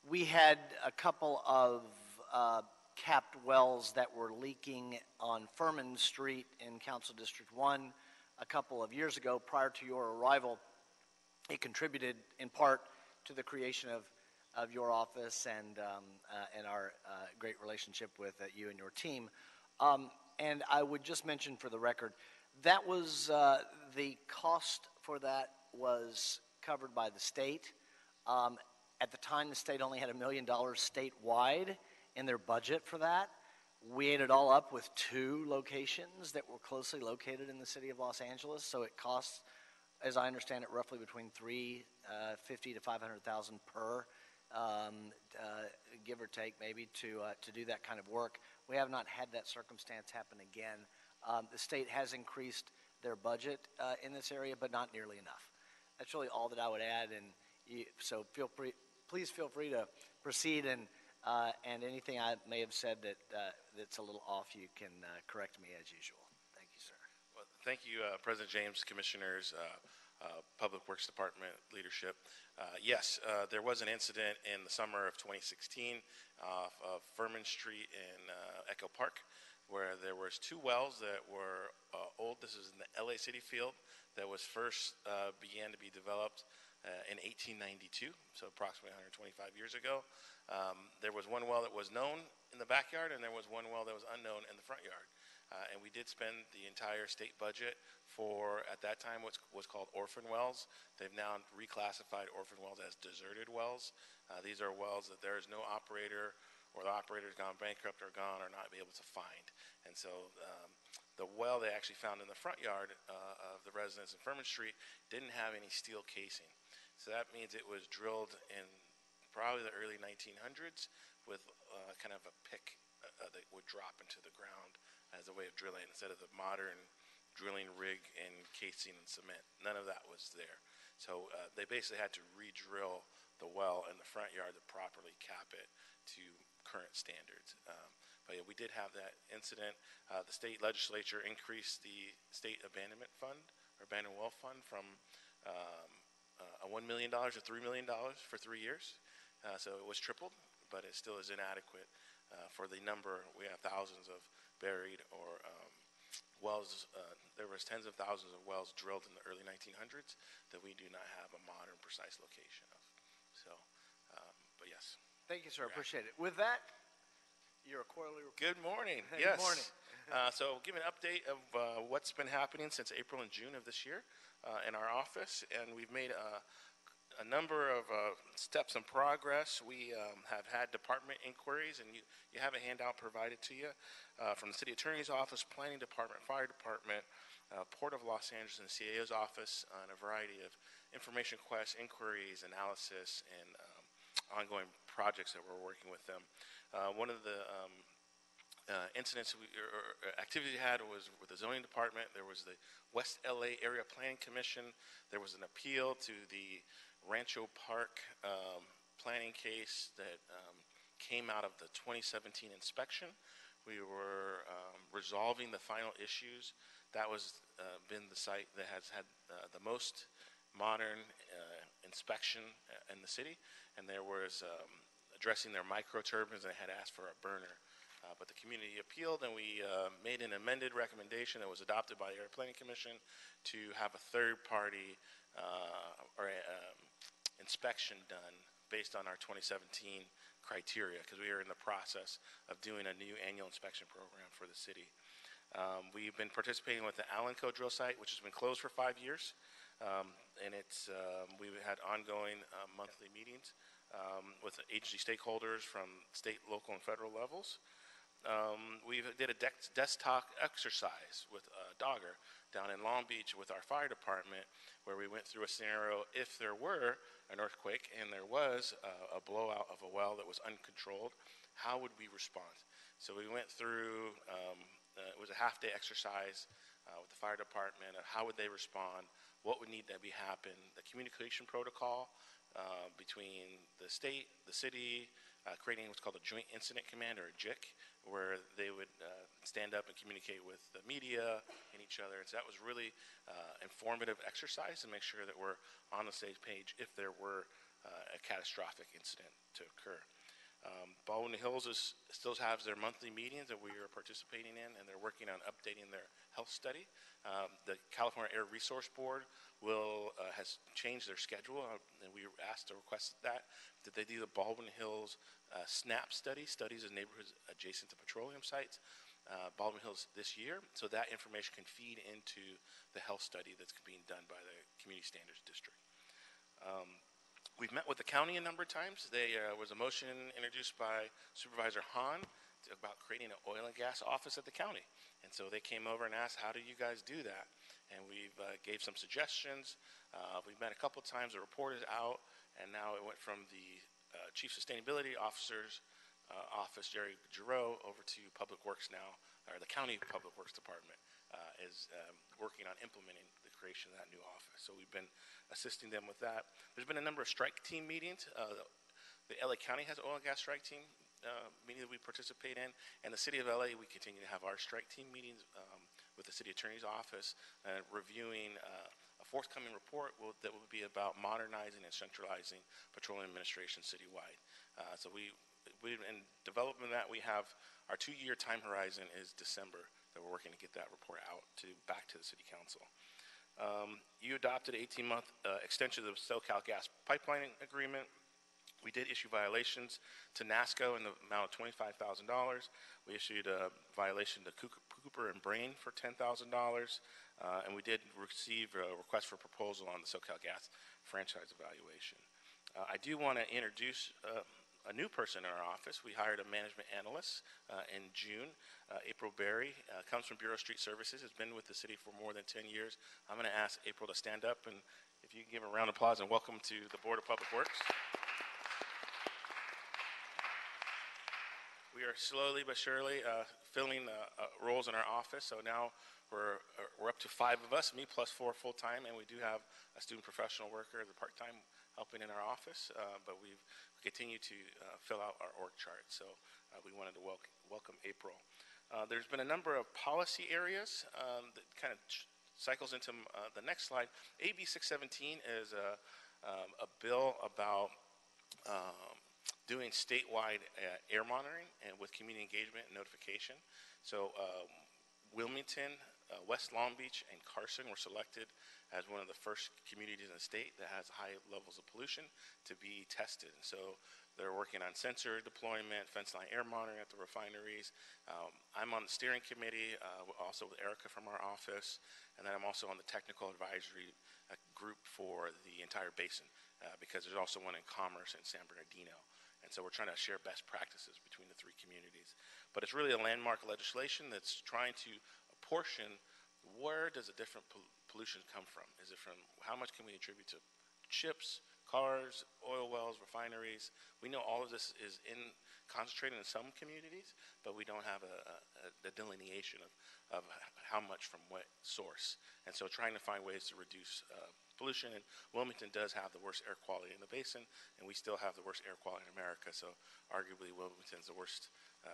We had a couple of capped wells that were leaking on Furman Street in Council District 1 a couple of years ago prior to your arrival. It contributed in part to the creation of your office and our great relationship with you and your team. And I would just mention for the record, that was the cost for that was covered by the state. At the time, the state only had $1 million statewide in their budget for that. We ate it all up with 2 locations that were closely located in the city of Los Angeles. So it costs, as I understand it, roughly between $350,000 to $500,000 per, give or take, maybe to do that kind of work. We have not had that circumstance happen again. The state has increased their budget in this area, but not nearly enough. That's really all that I would add. And so please feel free to proceed, and anything I may have said that's a little off, you can correct me as usual. Thank you, sir. Well, thank you, President James, Commissioners, Public Works Department leadership. Yes, there was an incident in the summer of 2016 off of Furman Street in Echo Park, where there was 2 wells that were old. This is in the LA City field that was first began to be developed in 1892, so approximately 125 years ago. There was one well that was known in the backyard, and there was one well that was unknown in the front yard. And we did spend the entire state budget for, at that time, what's called orphan wells. They've now reclassified orphan wells as deserted wells. These are wells that there is no operator, or the operator's gone bankrupt or gone or not be able to find. And so the well they actually found in the front yard of the residence in Furman Street didn't have any steel casing. So that means it was drilled in probably the early 1900s with kind of a pick that would drop into the ground as a way of drilling instead of the modern drilling rig and casing and cement. None of that was there. So they basically had to re-drill the well in the front yard to properly cap it to current standards. But yeah, we did have that incident. The state legislature increased the state abandonment fund, or abandoned well fund, from $1 million to $3 million for 3 years. So it was tripled, but it still is inadequate for the number. We have thousands of buried or wells. There was tens of thousands of wells drilled in the early 1900s that we do not have a modern, precise location of. So, but yes. Thank you, sir. Appreciate it. With that, your quarterly report. Good morning. Good Yes. morning. So give an update of what's been happening since April and June of this year in our office, and we've made a number of steps in progress. We have had department inquiries, and you have a handout provided to you from the City Attorney's Office, Planning Department, Fire Department, Port of Los Angeles, and the CAO's office on a variety of information requests, inquiries, analysis, and ongoing projects that we're working with them. One of the incidents or activity we had was with the zoning department. There was the West LA Area Planning Commission. There was an appeal to the Rancho Park planning case that came out of the 2017 inspection. We were resolving the final issues. That was been the site that has had the most modern inspection in the city, and there was addressing their microturbines, and had asked for a burner. But the community appealed, and we made an amended recommendation that was adopted by the Area Planning Commission to have a third-party inspection done based on our 2017 criteria, because we are in the process of doing a new annual inspection program for the city. We've been participating with the Allenco drill site, which has been closed for 5 years, and we've had ongoing monthly meetings with agency stakeholders from state, local, and federal levels. We did a desktop exercise with Dogger down in Long Beach with our fire department, where we went through a scenario if there were an earthquake and there was a blowout of a well that was uncontrolled, how would we respond? So we went through, it was a half-day exercise with the fire department of how would they respond, what would need to be happen, the communication protocol between the state, the city, creating what's called a Joint Incident Command, or a JIC, where they would stand up and communicate with the media and each other. And so that was really informative exercise to make sure that we're on the same page if there were a catastrophic incident to occur. Baldwin Hills still has their monthly meetings that we are participating in, and they're working on updating their health study. The California Air Resource Board has changed their schedule, and we asked to request that they do the Baldwin Hills SNAP study, studies of neighborhoods adjacent to petroleum sites, Baldwin Hills this year, so that information can feed into the health study that's being done by the Community Standards District. We've met with the county a number of times. There was a motion introduced by Supervisor Hahn about creating an oil and gas office at the county. And so they came over and asked, how do you guys do that? And we gave some suggestions. We've met a couple of times. The report is out, and now it went from the Chief Sustainability Officer's office, Jerry Giroux, over to Public Works now, or the County Public Works Department is working on implementing the creation of that new office. So we've been assisting them with that. There's been a number of strike team meetings. The LA County has an oil and gas strike team meeting that we participate in, and the City of LA, we continue to have our strike team meetings with the City Attorney's Office, reviewing a forthcoming report that will be about modernizing and centralizing petroleum administration citywide. So in development of that, we have our 2-year time horizon is December that we're working to get that report out back to the City Council. You adopted an 18-month extension of the SoCal Gas Pipeline Agreement. We did issue violations to NASCO in the amount of $25,000. We issued a violation to Cooper and Brain for $10,000. And we did receive a request for proposal on the SoCal Gas franchise evaluation. I do want to introduce a new person in our office. We hired a management analyst in June. April Berry comes from Bureau of Street Services, has been with the city for more than 10 years. I'm going to ask April to stand up, and if you can give a round of applause and welcome to the Board of Public Works. We are slowly but surely filling roles in our office. So now we're up to 5 of us, me plus 4 full-time, and we do have a student professional worker, the part-time, helping in our office. But we continue to fill out our org chart. So we wanted to welcome April. There's been a number of policy areas that kind of cycles into the next slide. AB 617 is a bill about doing statewide air monitoring and with community engagement and notification. So Wilmington, West Long Beach, and Carson were selected as one of the first communities in the state that has high levels of pollution to be tested. And so they're working on sensor deployment, fence line air monitoring at the refineries. I'm on the steering committee, also with Erica from our office, and then I'm also on the technical advisory group for the entire basin, because there's also one in Commerce and San Bernardino. And so we're trying to share best practices between the 3 communities. But it's really a landmark legislation that's trying to apportion where does a different pollution come from? Is it from how much can we attribute to ships, cars, oil wells, refineries? We know all of this is concentrated in some communities, but we don't have a delineation of how much from what source. And so trying to find ways to reduce pollution. And Wilmington does have the worst air quality in the basin, and we still have the worst air quality in America. So arguably Wilmington's the worst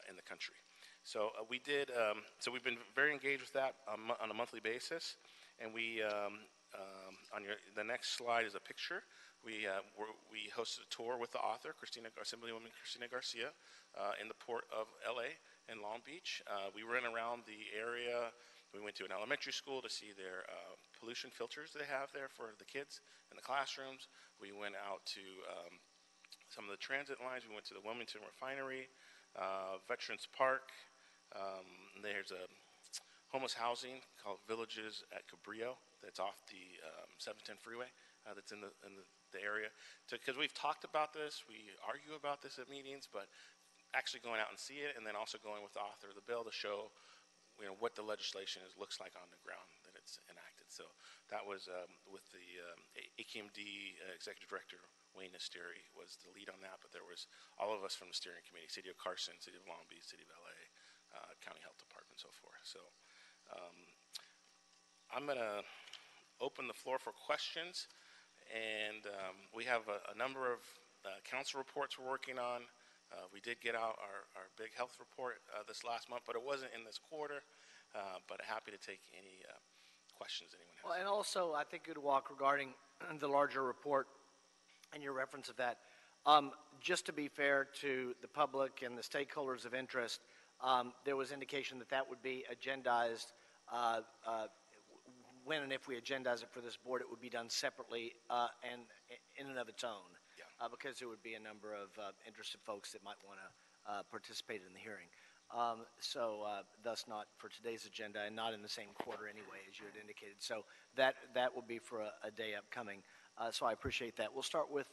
in the country. So we've been very engaged with that on a monthly basis. And we, the next slide is a picture. We hosted a tour with the author, Assemblywoman Cristina Garcia, in the port of LA and Long Beach. We ran around the area. We went to an elementary school to see their pollution filters they have there for the kids in the classrooms. We went out to some of the transit lines. We went to the Wilmington refinery, Veterans Park. There's a homeless housing called Villages at Cabrillo that's off the 710 freeway that's in the area. Because we've talked about this, we argue about this at meetings, but actually going out and see it, and then also going with the author of the bill to show what the legislation looks like on the ground that it's enacted. So that was with the AKMD Executive Director Wayne Nesteri was the lead on that, but there was all of us from the steering committee, City of Carson, City of Long Beach, City of LA, County Health Department, and so forth. So I'm going to open the floor for questions, and we have a number of council reports we're working on. We did get out our big health report this last month, but it wasn't in this quarter, but happy to take any questions anyone has. Well, and also, I think you'd walk regarding the larger report and your reference of that. Just to be fair to the public and the stakeholders of interest, there was indication that that would be agendized. When and if we agendize it for this board, it would be done separately and in and of its own, because there would be a number of interested folks that might want to participate in the hearing. Thus not for today's agenda and not in the same quarter anyway, as you had indicated. So that will be for a day upcoming. So I appreciate that. We'll start with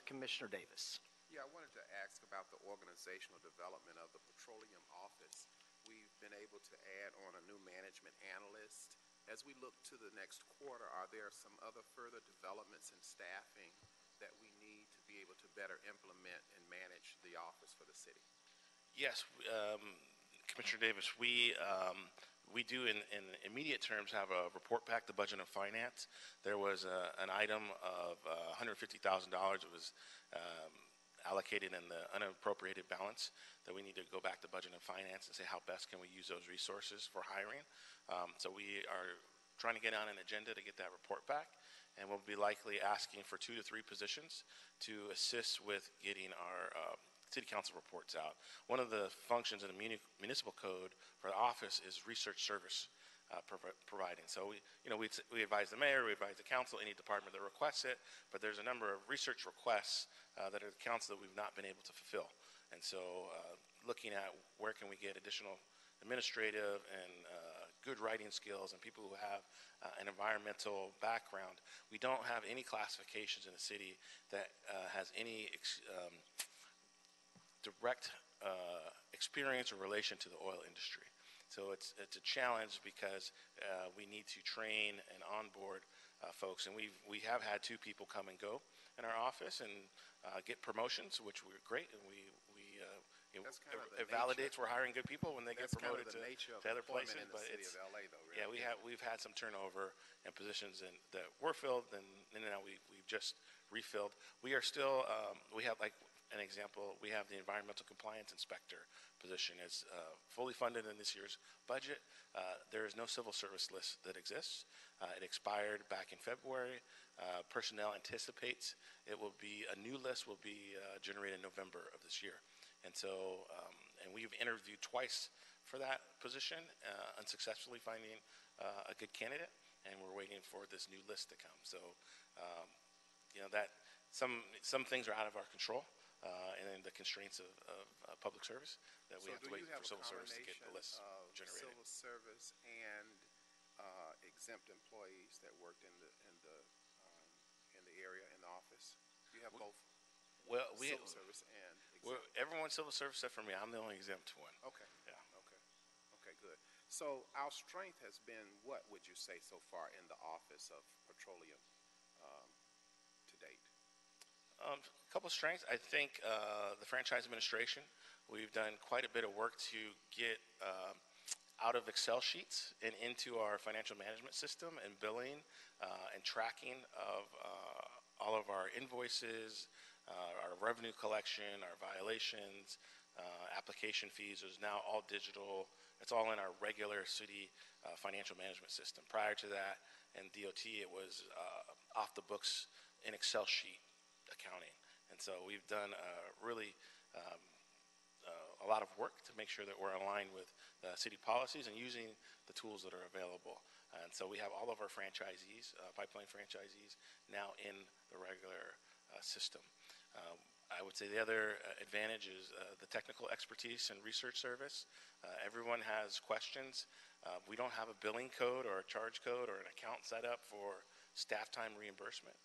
Commissioner Davis. Yeah, I wanted to ask about the organizational development of the Petroleum Office. We've been able to add on a new management analyst. As we look to the next quarter, are there some other further developments in staffing that we need to be able to better implement and manage the office for the city? Yes, Commissioner Davis, we do in immediate terms have a report back to Budget and Finance. There was an item of $150,000 that was allocated in the unappropriated balance that we need to go back to Budget and Finance and say how best can we use those resources for hiring. So we are trying to get on an agenda to get that report back, and we'll be likely asking for 2 to 3 positions to assist with getting our city council reports out. One of the functions in the municipal code for the office is research service providing. So we advise the mayor, we advise the council, any department that requests it, but there's a number of research requests that are the council that we've not been able to fulfill. And so looking at where can we get additional administrative and good writing skills and people who have an environmental background. We don't have any classifications in the city that has any direct experience or relation to the oil industry. So it's a challenge because we need to train and onboard folks, and we have had 2 people come and go in our office and get promotions, which were great, and we That's kind of the it validates we're hiring good people when they get That's kind of promoted the nature of to other employment places. in the But city it's, of LA, though, yeah, really. we've had some turnover in positions that were filled, and now we've just refilled. We are still, we have, like an example, we have the environmental compliance inspector position. It's fully funded in this year's budget. There is no civil service list that exists. It expired back in February. Personnel anticipates a new list will be generated in November of this year. And so, and we've interviewed twice for that position, unsuccessfully finding a good candidate, and we're waiting for this new list to come. So, that some things are out of our control, and then the constraints of public service that we have to wait for civil service to get the list generated. Civil service and exempt employees that worked in the area in the office. You have both. Well, civil service and exempt. Everyone's civil service except for me. I'm the only exempt one. Okay. Yeah. Okay, good. So our strength has been, what would you say so far in the Office of Petroleum to date? A couple of strengths. I think the franchise administration, we've done quite a bit of work to get out of Excel sheets and into our financial management system and billing and tracking of all of our invoices, our revenue collection, our violations, application fees is now all digital. It's all in our regular city financial management system. Prior to that, in DOT, it was off the books in Excel sheet accounting. And so we've done really a lot of work to make sure that we're aligned with city policies and using the tools that are available. And so we have all of our franchisees, pipeline franchisees, now in the regular system. I would say the other advantage is the technical expertise and research service. Everyone has questions. We don't have a billing code or a charge code or an account set up for staff time reimbursement.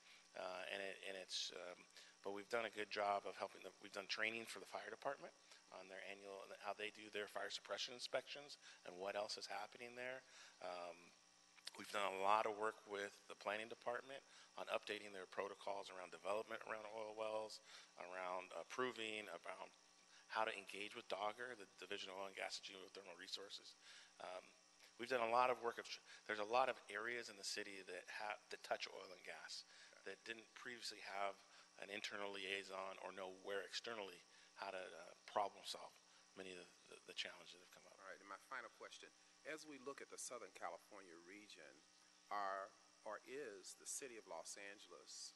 But we've done a good job of helping them. We've done training for the fire department on their annual, how they do their fire suppression inspections and what else is happening there. We've done a lot of work with the planning department on updating their protocols around development around oil wells, around approving, around how to engage with DOGGR, the Division of Oil and Gas and Geothermal Resources. We've done a lot of work. There's a lot of areas in the city that touch oil and gas that didn't previously have an internal liaison or know where externally how to problem solve many of the challenges that have come up. All right, and my final question. As we look at the Southern California region, is the city of Los Angeles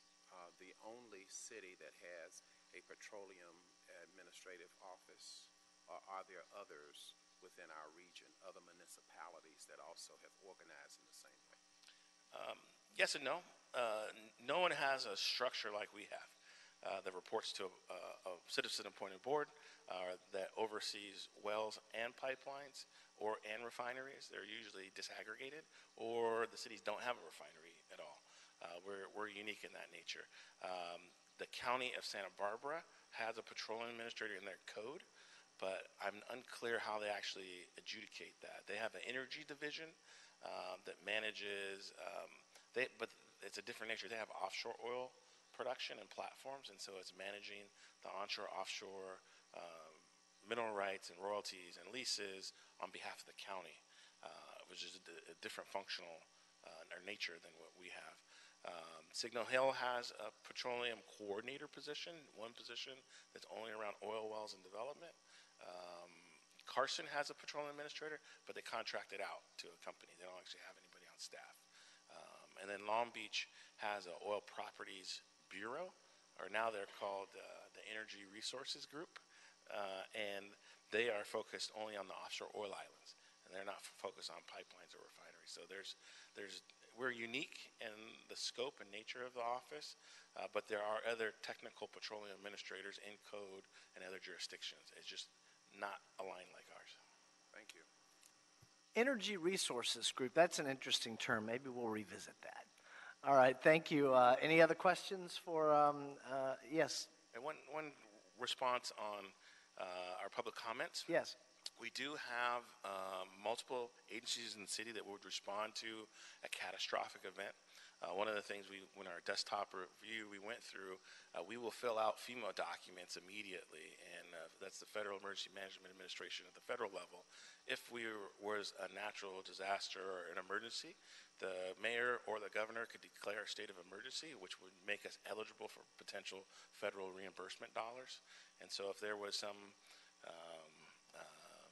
the only city that has a petroleum administrative office, or are there others within our region, other municipalities that also have organized in the same way? Yes and no. No one has a structure like we have that reports to a citizen-appointed board that oversees wells and pipelines and refineries. They're usually disaggregated, or the cities don't have a refinery at all. We're unique in that nature. The county of Santa Barbara has a petroleum administrator in their code, but I'm unclear how they actually adjudicate that. They have an energy division that manages, but it's a different nature. They have offshore oil production and platforms, and so it's managing the onshore, offshore mineral rights and royalties and leases on behalf of the county, which is a different functional nature than what we have. Signal Hill has a petroleum coordinator position, one position that's only around oil wells and development. Carson has a petroleum administrator, but they contract it out to a company. They don't actually have anybody on staff. And then Long Beach has an oil properties bureau, or now they're called the Energy Resources Group, and they are focused only on the offshore oil islands, and they're not focused on pipelines or refineries. So we're unique in the scope and nature of the office, but there are other technical petroleum administrators in code and other jurisdictions. It's just not aligned like ours. Thank you. Energy Resources Group, that's an interesting term. Maybe we'll revisit that. All right, thank you. Any other questions for, yes? And one response on our public comments. Yes. We do have multiple agencies in the city that would respond to a catastrophic event. One of the things when our desktop review we went through, we will fill out FEMA documents immediately, and that's the Federal Emergency Management Administration at the federal level. If was a natural disaster or an emergency, the mayor or the governor could declare a state of emergency, which would make us eligible for potential federal reimbursement dollars. And so if there was some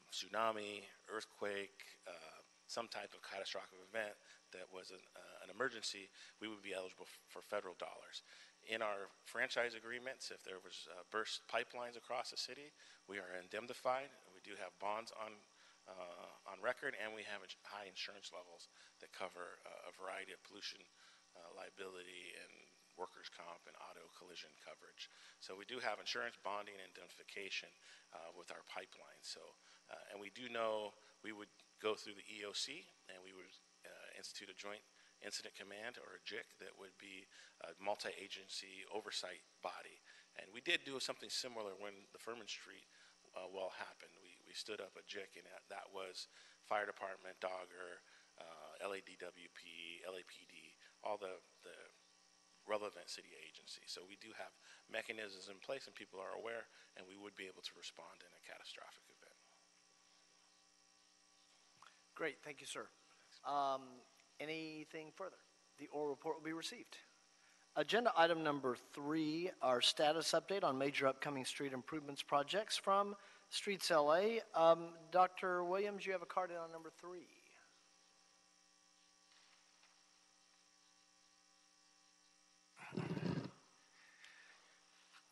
tsunami, earthquake, some type of catastrophic event that was an emergency, we would be eligible for federal dollars. In our franchise agreements, if there was burst pipelines across the city, we are indemnified. We do have bonds on record, and we have high insurance levels that cover a variety of pollution liability and workers' comp and auto collision coverage. So we do have insurance, bonding, and indemnification with our pipeline. So, and we do know we would go through the EOC, and we would institute a joint incident command, or a JIC, that would be a multi-agency oversight body. And we did do something similar when the Furman Street well happened. We stood up a JIC, and that was fire department, Dogger, LADWP, LAPD, all the relevant city agencies. So we do have mechanisms in place, and people are aware, and we would be able to respond in a catastrophic event. Great, thank you, sir. Anything further? The oral report will be received. Agenda item number 3, our status update on major upcoming street improvements projects from Streets LA. Dr. Williams, you have a card in on number 3.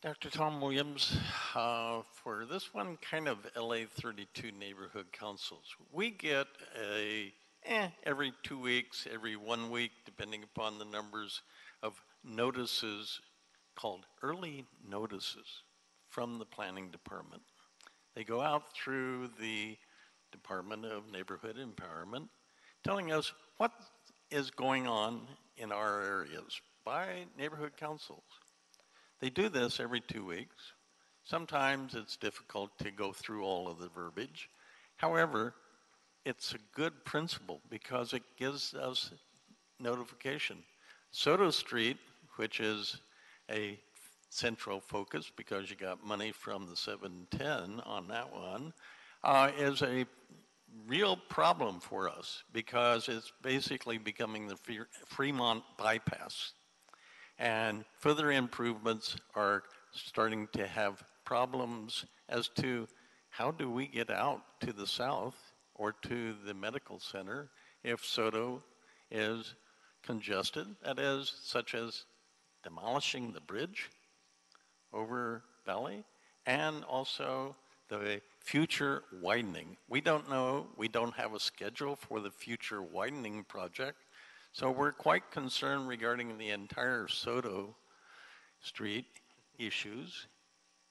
Dr. Tom Williams, for this one, kind of LA 32 neighborhood councils. We get every 2 weeks, every 1 week, depending upon the numbers of notices called early notices from the planning department. They go out through the Department of Neighborhood Empowerment, telling us what is going on in our areas by neighborhood councils. They do this every 2 weeks. Sometimes it's difficult to go through all of the verbiage. However, it's a good principle because it gives us notification. Soto Street, which is a central focus because you got money from the 710 on that one, is a real problem for us because it's basically becoming the Fremont bypass. And further improvements are starting to have problems as to how do we get out to the south or to the medical center if Soto is congested, that is, such as demolishing the bridge over Valley, and also the future widening. We don't know, we don't have a schedule for the future widening project, so we're quite concerned regarding the entire Soto Street issues.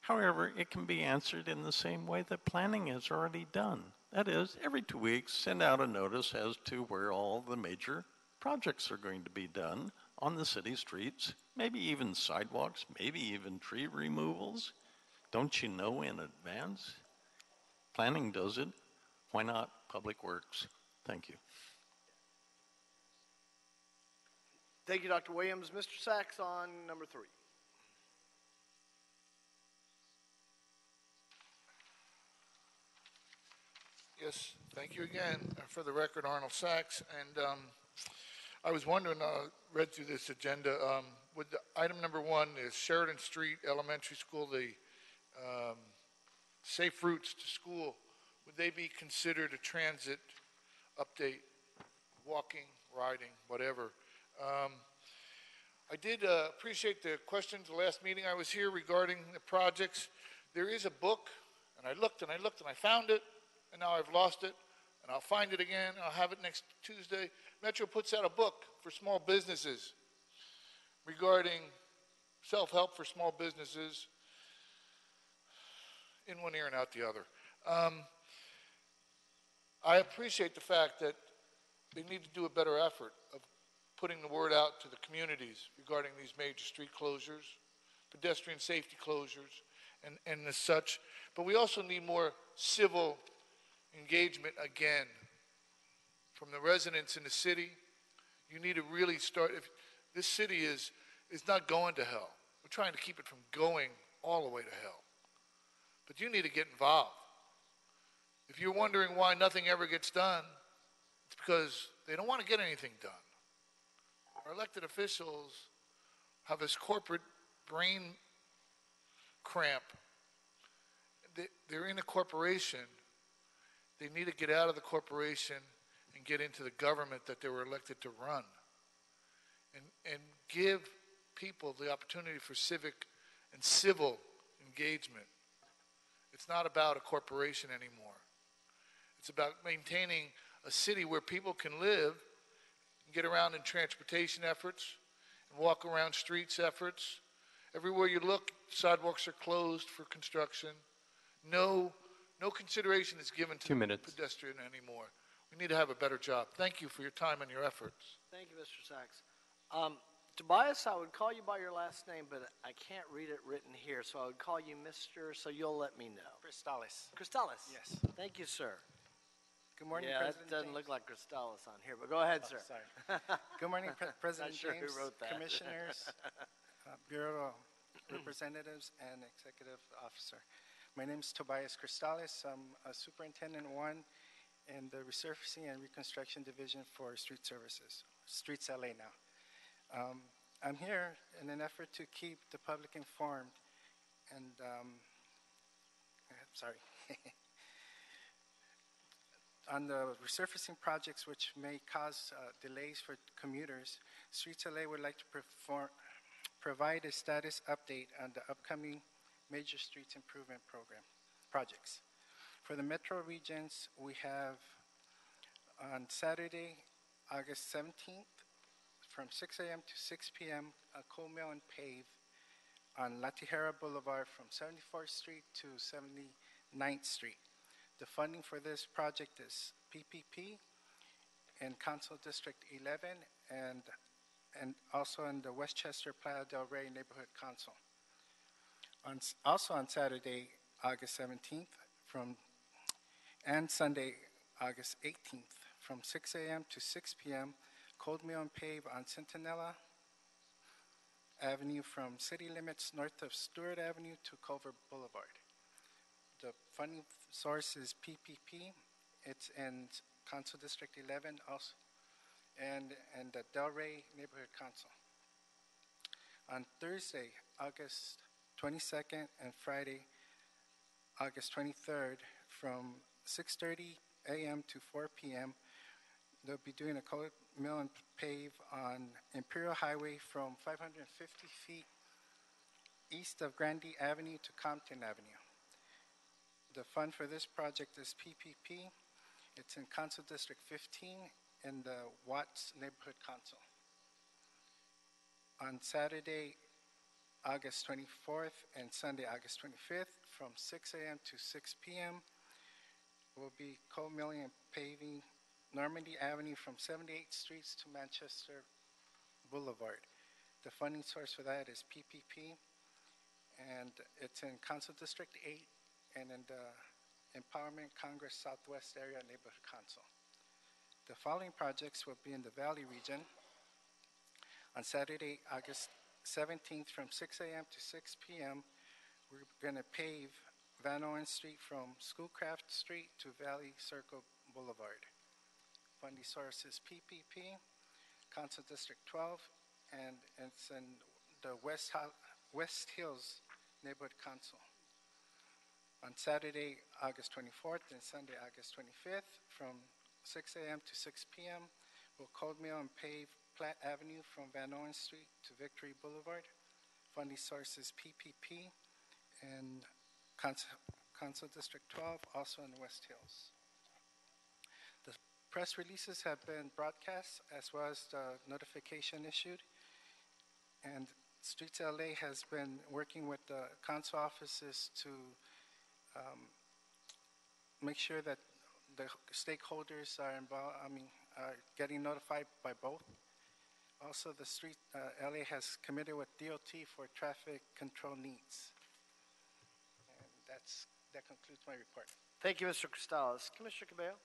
However, it can be answered in the same way that planning has already done. That is, every 2 weeks, send out a notice as to where all the major projects are going to be done on the city streets, maybe even sidewalks, maybe even tree removals. Don't you know in advance? Planning does it. Why not Public Works? Thank you. Thank you, Dr. Williams. Mr. Sachs on number 3. Yes, thank you again. For the record, Arnold Sachs. And I was wondering, read through this agenda, with item number 1 is Sheridan Street Elementary School, the safe routes to school. Would they be considered a transit update, walking, riding, whatever? I did appreciate the questions the last meeting I was here regarding the projects. There is a book, and I looked and I looked and I found it, and now I've lost it, and I'll find it again. I'll have it next Tuesday. Metro puts out a book for small businesses regarding self-help for small businesses, in one ear and out the other. I appreciate the fact that they need to do a better effort of putting the word out to the communities regarding these major street closures, pedestrian safety closures, and as such. But we also need more civil engagement again from the residents in the city. You need to really start, This city is not going to hell. We're trying to keep it from going all the way to hell. But you need to get involved. If you're wondering why nothing ever gets done, it's because they don't want to get anything done. Our elected officials have this corporate brain cramp. They're in a corporation. They need to get out of the corporation and get into the government that they were elected to run. And give people the opportunity for civic and civil engagement. It's not about a corporation anymore. It's about maintaining a city where people can live and get around in transportation efforts and walk around streets efforts. Everywhere you look, sidewalks are closed for construction. No consideration is given to the pedestrian anymore. We need to have a better job. Thank you for your time and your efforts. Thank you, Mr. Sachs. Tobias, I would call you by your last name, but I can't read it written here, so I would call you Mr., so you'll let me know. Cristales. Cristales? Yes. Thank you, sir. Good morning, yeah, President it doesn't James. look like Cristales on here, but go ahead, sir. Sorry. Good morning, President Not sure James, who wrote that. commissioners, bureau representatives, and executive officer. My name is Tobias Cristales. I'm a superintendent one in the resurfacing and reconstruction division for street services, Streets LA now. I'm here in an effort to keep the public informed and, sorry, on the resurfacing projects which may cause delays for commuters. Streets LA would like to provide a status update on the upcoming major streets improvement projects. For the metro regions, we have on Saturday, August 17th, from 6 a.m. to 6 p.m., a coal mill and pave on La Tijera Boulevard from 74th Street to 79th Street. The funding for this project is PPP in Council District 11 and also in the Westchester Playa del Rey Neighborhood Council. Also on Saturday, August 17th, and Sunday, August 18th, from 6 a.m. to 6 p.m., cold mill and pave on Centinela Avenue from city limits north of Stewart Avenue to Culver Boulevard. The funding source is PPP. It's in Council District 11 also, and the Del Rey Neighborhood Council. On Thursday, August 22nd, and Friday, August 23rd, from 6:30 a.m. to 4 p.m., they'll be doing a cold mill and pave on Imperial Highway from 550 feet east of Grandee Avenue to Compton Avenue. The fund for this project is PPP. It's in Council District 15 in the Watts Neighborhood Council. On Saturday, August 24th and Sunday, August 25th, from 6 a.m. to 6 p.m., will be coal milling and paving Normandy Avenue from 78th Street to Manchester Boulevard. The funding source for that is PPP, and it's in Council District 8 and in the Empowerment Congress Southwest Area Neighborhood Council. The following projects will be in the Valley region. On Saturday, August 17th, from 6 a.m. to 6 p.m., we're going to pave Van Owen Street from Schoolcraft Street to Valley Circle Boulevard. Funding source is PPP, Council District 12, and it's in the West Hills Neighborhood Council. On Saturday, August 24th and Sunday, August 25th, from 6 a.m. to 6 p.m., we'll cold mill and pave Platt Avenue from Van Owen Street to Victory Boulevard. Funding source is PPP and Council District 12, also in West Hills. The press releases have been broadcast as well as the notification issued, and Streets LA has been working with the council offices to make sure that the stakeholders are involved, are getting notified by both. Also, the Street LA has committed with DOT for traffic control needs. And that concludes my report. Thank you, Mr. Cristales. Commissioner Cabello?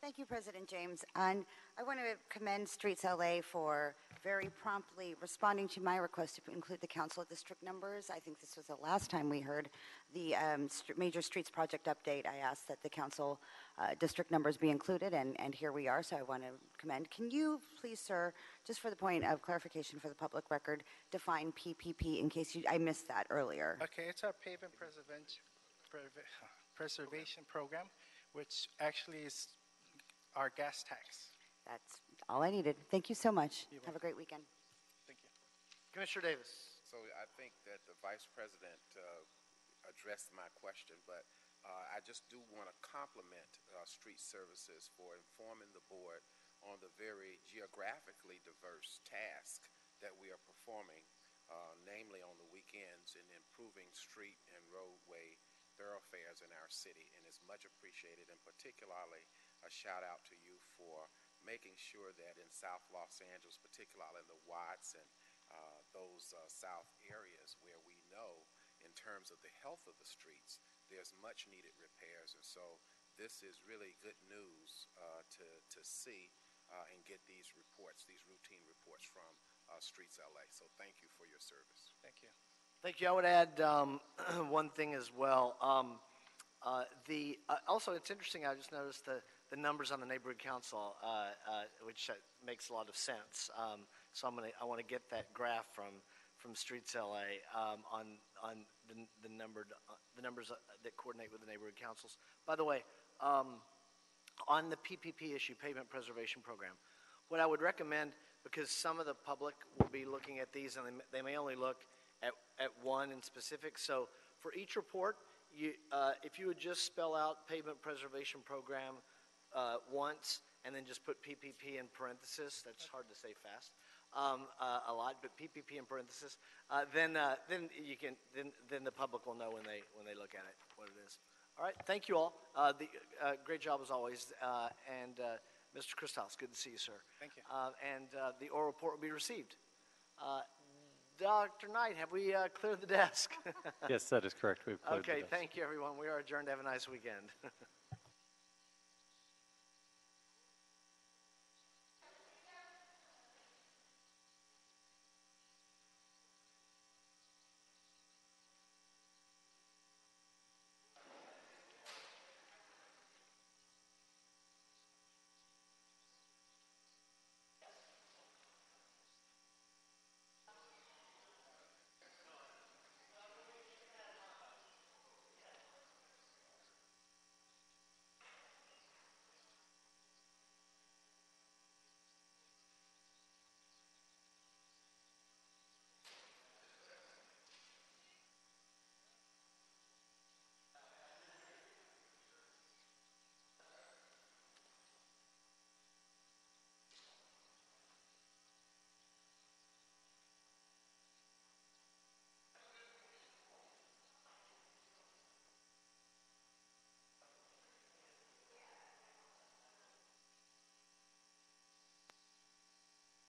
Thank you, President James. And I want to commend Streets LA for very promptly responding to my request to include the council district numbers. I think this was the last time we heard the major streets project update. I asked that the council district numbers be included, and here we are, so I want to commend. Can you please, sir, just for the point of clarification for the public record, define PPP in case I missed that earlier? Okay, it's our pavement preservation program, which actually is our gas tax. That's all I needed. Thank you so much. Have a great weekend. Thank you. Commissioner Davis. So I think that the Vice President addressed my question, but I just do want to compliment Street Services for informing the board on the very geographically diverse task that we are performing, namely on the weekends in improving street and roadway thoroughfares in our city, and it's much appreciated, and particularly a shout out to you for making sure that in South Los Angeles, particularly in the Watts and those south areas where we know in terms of the health of the streets, there's much needed repairs. And so this is really good news to see and get these reports, these routine reports from Streets LA. So thank you for your service. Thank you. Thank you. I would add one thing as well. Also, it's interesting. I just noticed the numbers on the neighborhood council, which makes a lot of sense. So I want to get that graph from Streets LA on the numbers that coordinate with the neighborhood councils. By the way, on the PPP issue, Pavement Preservation Program, what I would recommend, because some of the public will be looking at these and they may only look at one in specific. So for each report, if you would just spell out Pavement Preservation Program once and then just put PPP in parentheses, that's hard to say fast, a lot, but PPP in parentheses, then the public will know when they look at it what it is. All right, thank you all. Great job as always, and Mr. Christos, good to see you, sir. Thank you. And the oral report will be received. Dr. Knight, have we cleared the desk? Yes, that is correct. We've cleared the Okay, desk. thank you, everyone. We are adjourned. Have a nice weekend.